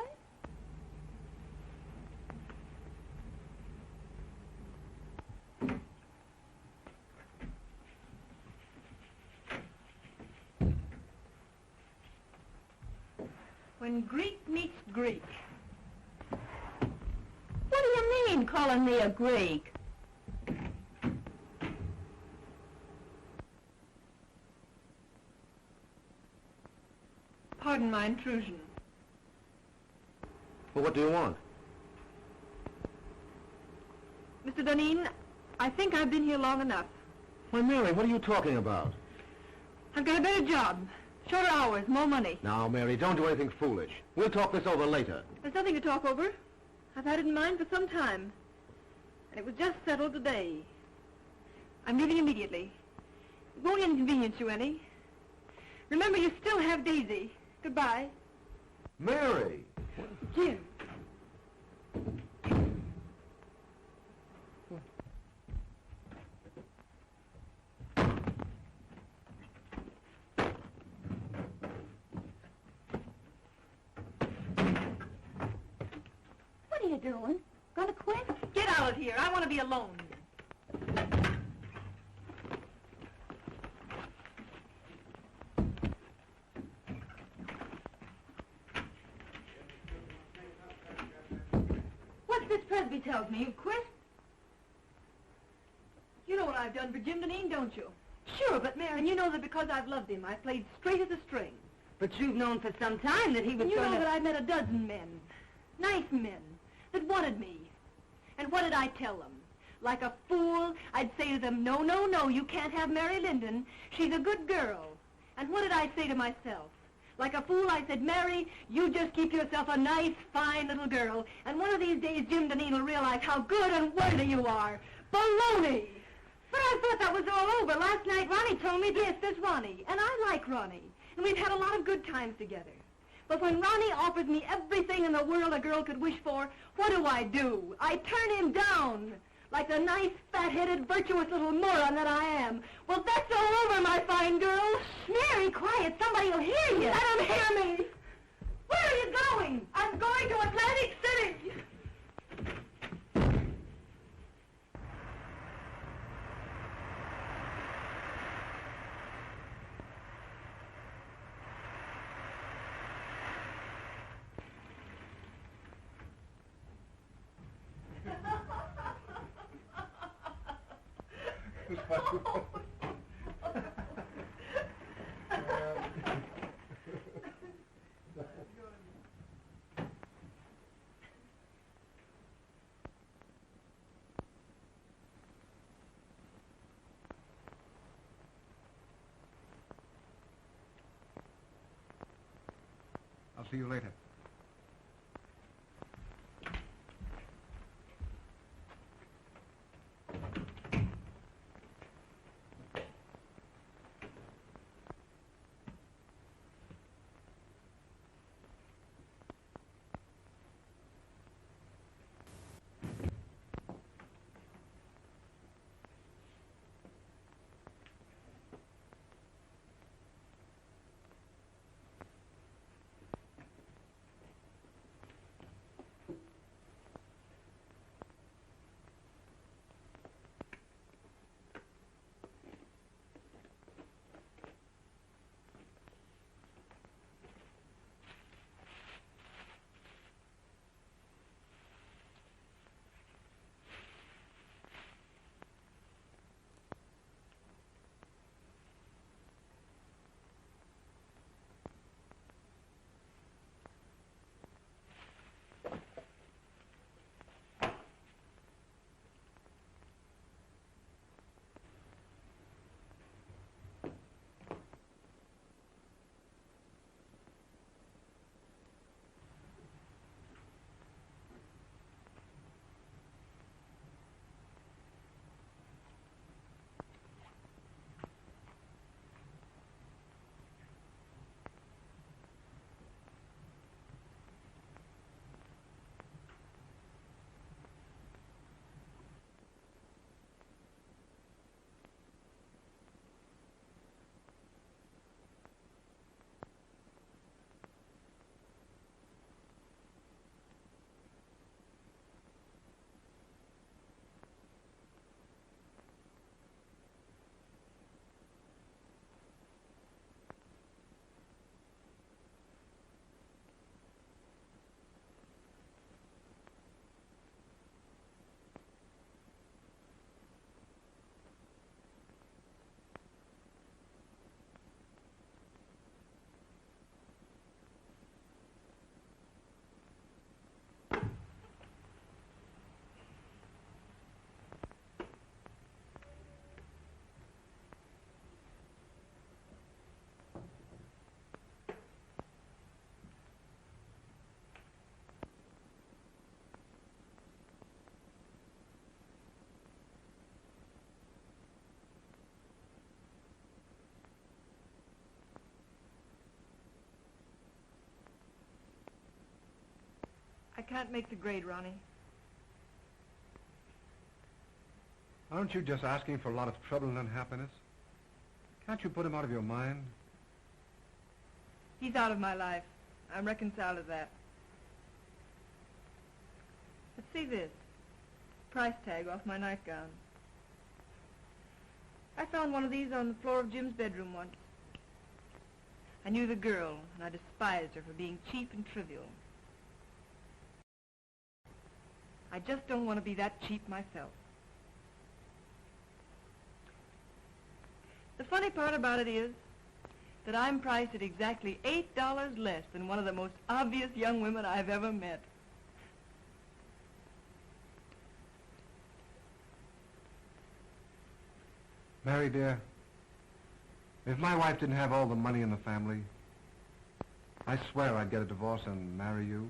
When Greek meets Greek. What do you mean, calling me a Greek? Pardon my intrusion. Well, what do you want? Mr. Duneen, I think I've been here long enough. Why, Mary, what are you talking about? I've got a better job. Shorter hours, more money. Now, Mary, don't do anything foolish. We'll talk this over later. There's nothing to talk over. I've had it in mind for some time. And it was just settled today. I'm leaving immediately. It won't inconvenience you any. Remember, you still have Daisy. Goodbye. Mary! Jim. you doing? Gonna quit? Get out of here. I want to be alone. What's this Presby tells me? You've quit? You know what I've done for Jim Duneen, don't you? Sure, but Mary... And you know that because I've loved him, I played straight as a string. But you've known for some time that he was You know that I've met a dozen men, nice men, that wanted me. And what did I tell them? Like a fool, I'd say to them, no, no, no, you can't have Mary Linden. She's a good girl. And what did I say to myself? Like a fool, I said, Mary, you just keep yourself a nice, fine little girl. And one of these days, Jim Duneen will realize how good and worthy you are. Baloney! But I thought that was all over. Last night, Ronnie told me, yes, there's Ronnie. And I like Ronnie. And we've had a lot of good times together. But when Ronnie offers me everything in the world a girl could wish for, what do? I turn him down. Like the nice, fat-headed, virtuous little moron that I am. Well, that's all over, my fine girl. Mary, quiet. Somebody will hear you. Let him hear me. Where are you going? I'm going to Atlantic City. I'll see you later. I can't make the grade, Ronnie. Aren't you just asking for a lot of trouble and unhappiness? Can't you put him out of your mind? He's out of my life. I'm reconciled to that. see this. Price tag off my nightgown. I found one of these on the floor of Jim's bedroom once. I knew the girl, and I despised her for being cheap and trivial. I just don't want to be that cheap myself. The funny part about it is that I'm priced at exactly $8 less than one of the most obvious young women I've ever met. Mary, dear, if my wife didn't have all the money in the family, I swear I'd get a divorce and marry you.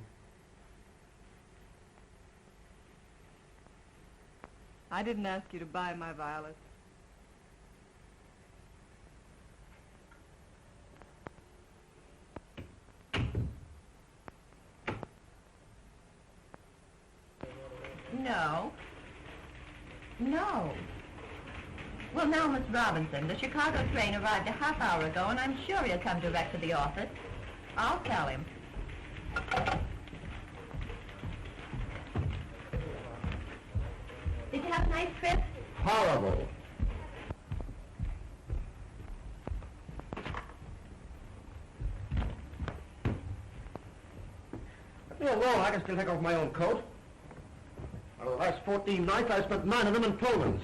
I didn't ask you to buy my violets. No. No. Well, now, Miss Robinson, the Chicago train arrived a half hour ago, and I'm sure he'll come direct to the office. I'll tell him. Did you have a nice trip? Horrible. Let me alone. I can still take off my own coat. Out of the last 14 nights, I spent 9 of them in Pullmans.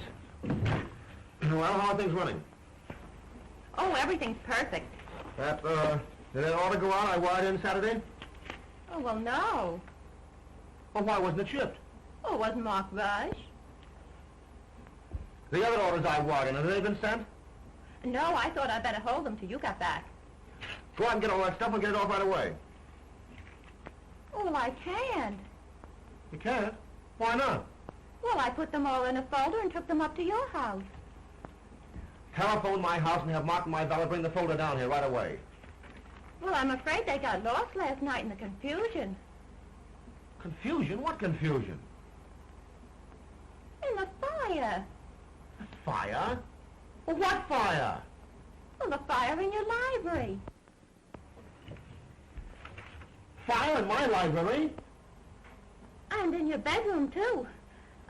Well, how are things running? Oh, everything's perfect. Did that order go out I wired in Saturday? Oh, well, no. Well, why wasn't it shipped? Oh, it wasn't marked rush. The other orders I wired in, have they been sent? No, I thought I'd better hold them till you got back. Go out and get all that stuff and get it off right away. Oh, well, I can't. You can't? Why not? Well, I put them all in a folder and took them up to your house. Telephone my house and have Martin, my valet, bring the folder down here right away. Well, I'm afraid they got lost last night in the confusion. Confusion? What confusion? In the fire. Fire? Well, what fire? Well, the fire in your library. Fire in my library? And in your bedroom, too.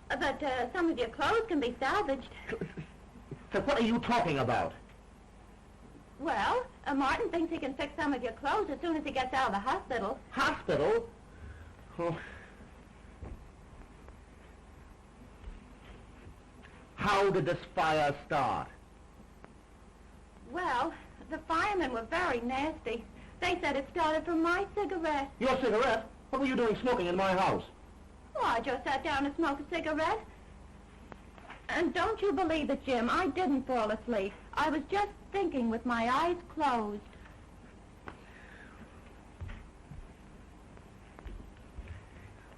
But some of your clothes can be salvaged. So what are you talking about? Well, Martin thinks he can fix some of your clothes as soon as he gets out of the hospital. Hospital? Oh. How did this fire start? Well, the firemen were very nasty. They said it started from my cigarette. Your cigarette? What were you doing smoking in my house? Oh, I just sat down and smoked a cigarette. And don't you believe it, Jim, I didn't fall asleep. I was just thinking with my eyes closed.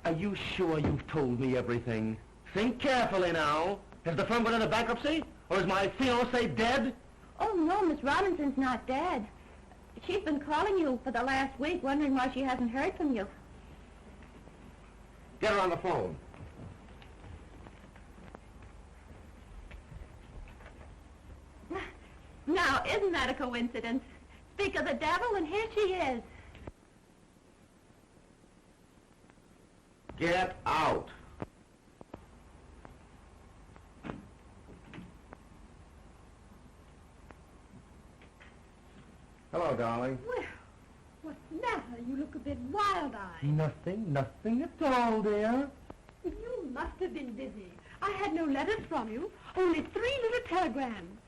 Are you sure you've told me everything? Think carefully now. Has the firm gone into bankruptcy? Or is my fiancée dead? Oh, no, Miss Robinson's not dead. She's been calling you for the last week, wondering why she hasn't heard from you. Get her on the phone. Now, isn't that a coincidence? Speak of the devil, and here she is. Get out. Hello, darling. Well, what's the matter? You look a bit wild-eyed. Nothing at all, dear. You must have been busy. I had no letters from you, only 3 little telegrams.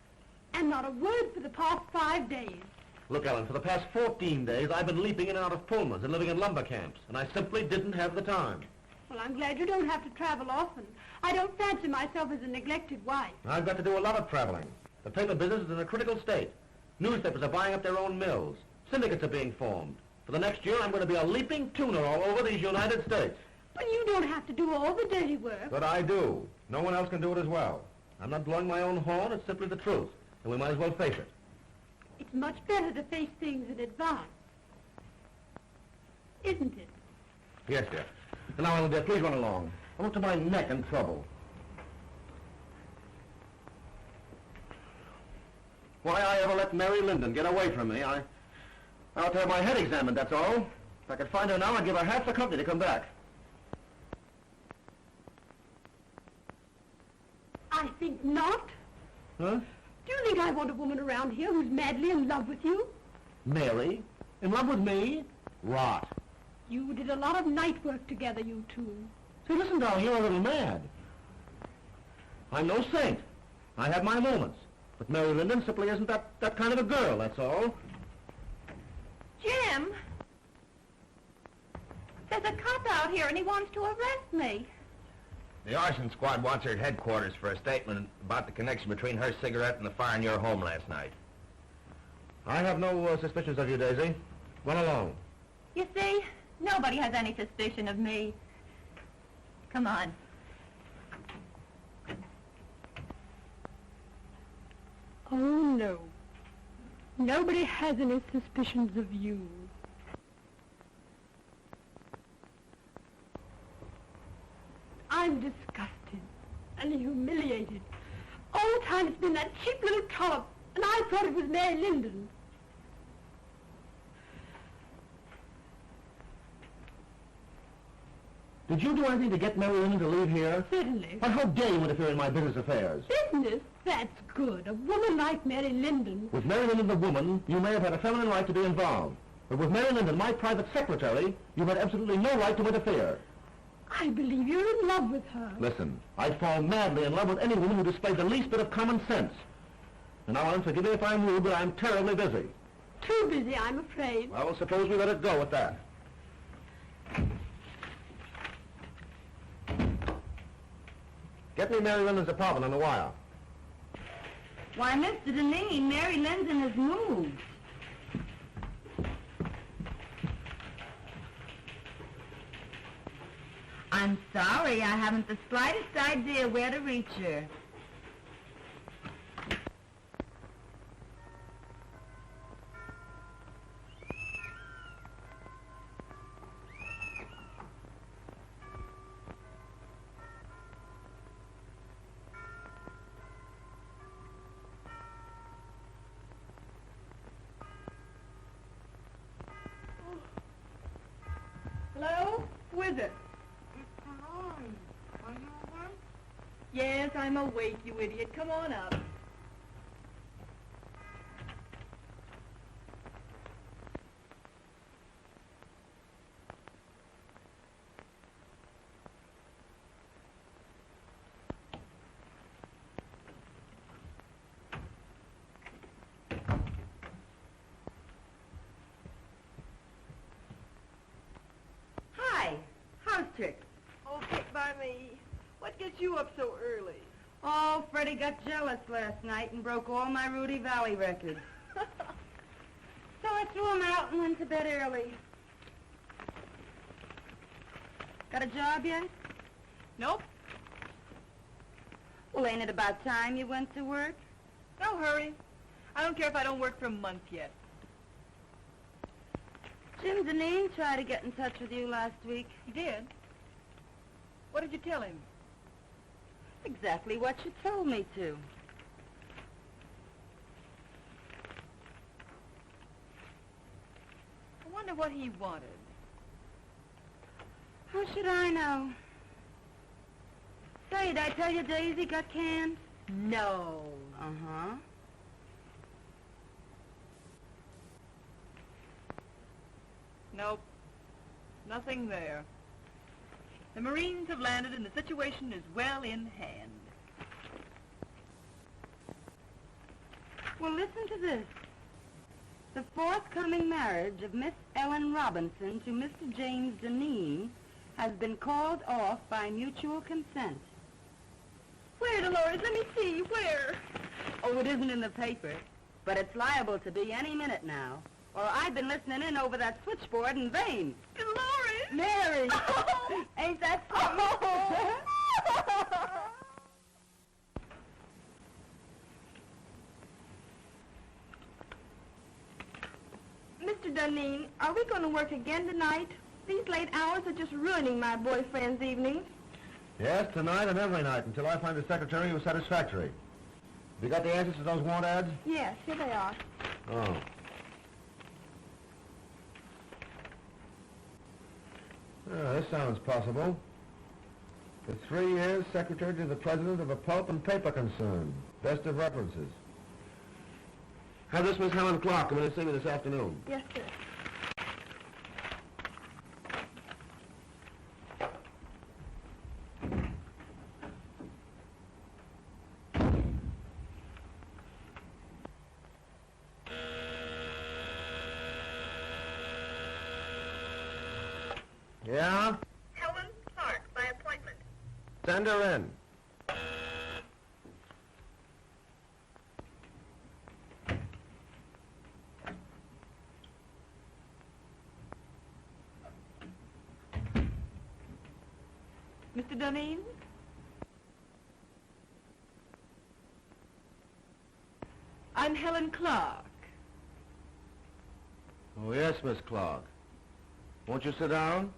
And not a word for the past 5 days. Look, Ellen, for the past 14 days, I've been leaping in and out of Pullmans and living in lumber camps, and I simply didn't have the time. Well, I'm glad you don't have to travel often. I don't fancy myself as a neglected wife. I've got to do a lot of traveling. The paper business is in a critical state. Newspapers are buying up their own mills. Syndicates are being formed. For the next year, I'm going to be a leaping tuner all over these United States. But you don't have to do all the dirty work. But I do. No one else can do it as well. I'm not blowing my own horn. It's simply the truth. And we might as well face it. It's much better to face things in advance. Isn't it? Yes, dear. And now, Ellen, dear, please run along. I'm up to my neck in trouble. Why I ever let Mary Linden get away from me, I'll have to have my head examined, that's all. If I could find her now, I'd give her half the company to come back. I think not. Huh? Do you think I want a woman around here who's madly in love with you? Mary? In love with me? Rot. You did a lot of night work together, you two. Say, listen, darling, you're a little mad. I'm no saint. I have my moments. But Mary Linden simply isn't that kind of a girl, that's all. Jim! There's a cop out here and he wants to arrest me. The arson squad wants her at headquarters for a statement about the connection between her cigarette and the fire in your home last night. I have no suspicions of you, Daisy. Run along. You see, nobody has any suspicion of me. Come on. Oh, no. Nobody has any suspicions of you. I'm disgusted and humiliated. All the time it's been that cheap little trollop, and I thought it was Mary Linden. Did you do anything to get Mary Linden to leave here? Certainly. But how dare you interfere in my business affairs? Business? That's good. A woman like Mary Linden. With Mary Linden, the woman, you may have had a feminine right to be involved. But with Mary Linden, my private secretary, you had absolutely no right to interfere. I believe you're in love with her. Listen, I'd fall madly in love with any woman who displayed the least bit of common sense. And now, Ellen, forgive me if I'm rude, but I'm terribly busy. Too busy, I'm afraid. Well, suppose we let it go at that. Get me Mary Linden's apartment on the wire. Why, Mr. Duneen, Mary Linden has moved. I'm sorry, I haven't the slightest idea where to reach her. Hello? Who is it? Yes, I'm awake, you idiot. Come on up. Hi, how's tricks? Oh, pick by me. What gets you up so early? Oh, Freddie got jealous last night and broke all my Rudy Valley records. So I threw him out and went to bed early. Got a job yet? Nope. Well, ain't it about time you went to work? No hurry. I don't care if I don't work for a month yet. Jim Duneen tried to get in touch with you last week. He did? What did you tell him? Exactly what you told me to. I wonder what he wanted. How should I know? Say, did I tell you Daisy got canned? No. Uh-huh. Nope. Nothing there. The Marines have landed and the situation is well in hand. Well, listen to this. The forthcoming marriage of Miss Ellen Robinson to Mr. James Duneen has been called off by mutual consent. Where, Dolores? Let me see. Where? Oh, it isn't in the paper, but it's liable to be any minute now. Or I've been listening in over that switchboard in vain. Dolores! Mary! Oh. Ain't that something? Mr. Duneen, are we going to work again tonight? These late hours are just ruining my boyfriend's evenings. Yes, tonight and every night, until I find a secretary who's satisfactory. Have you got the answers to those want ads? Yes, here they are. Oh. This sounds possible. For 3 years, secretary to the president of a pulp and paper concern. Best of references. Have this Miss Helen Clark come in and see me this afternoon. Yes, sir. Yeah? Helen Clark, by appointment. Send her in. Mr. Duneen? I'm Helen Clark. Oh, yes, Miss Clark. Won't you sit down?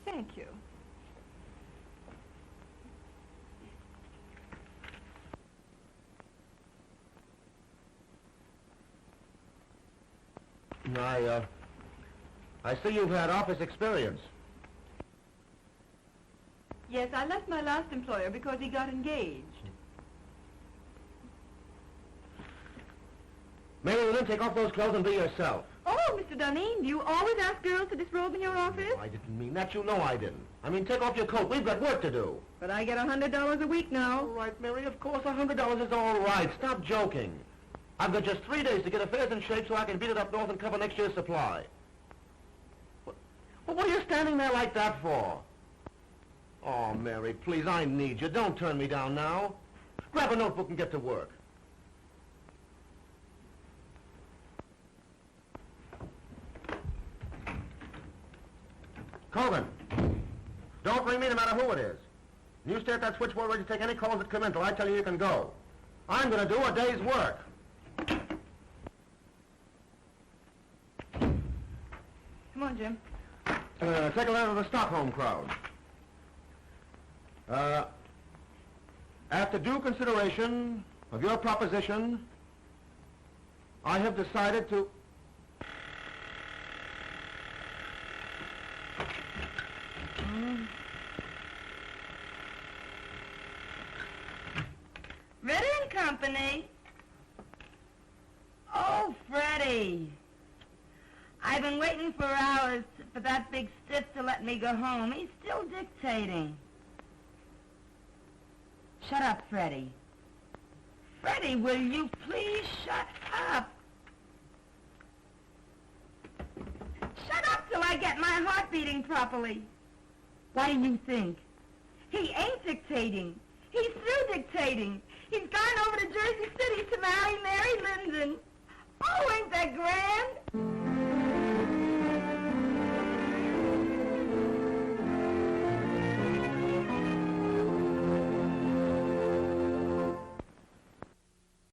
Thank you. I see you've had office experience. Yes, I left my last employer because he got engaged. Maybe you then take off those clothes and be yourself. Oh, Mr. Duneen, do you always ask girls to disrobe in your office? I didn't mean that. You know I didn't. I mean, take off your coat. We've got work to do. But I get $100 a week now. All right, Mary, of course $100 is all right. Stop joking. I've got just 3 days to get affairs in shape so I can beat it up north and cover next year's supply. Well, what are you standing there like that for? Oh, Mary, please, I need you. Don't turn me down now. Grab a notebook and get to work. Colgan, don't ring me no matter who it is. You stay at that switchboard ready to take any calls that come in till I tell you you can go. I'm going to do a day's work. Come on, Jim. Take a letter to the Stockholm crowd. After due consideration of your proposition, I have decided to... Ritter and Company. Oh, Freddie. I've been waiting for hours for that big stiff to let me go home. He's still dictating. Shut up, Freddie. Freddie, will you please shut up? Shut up till I get my heart beating properly. What do you think? He ain't dictating. He's through dictating. He's gone over to Jersey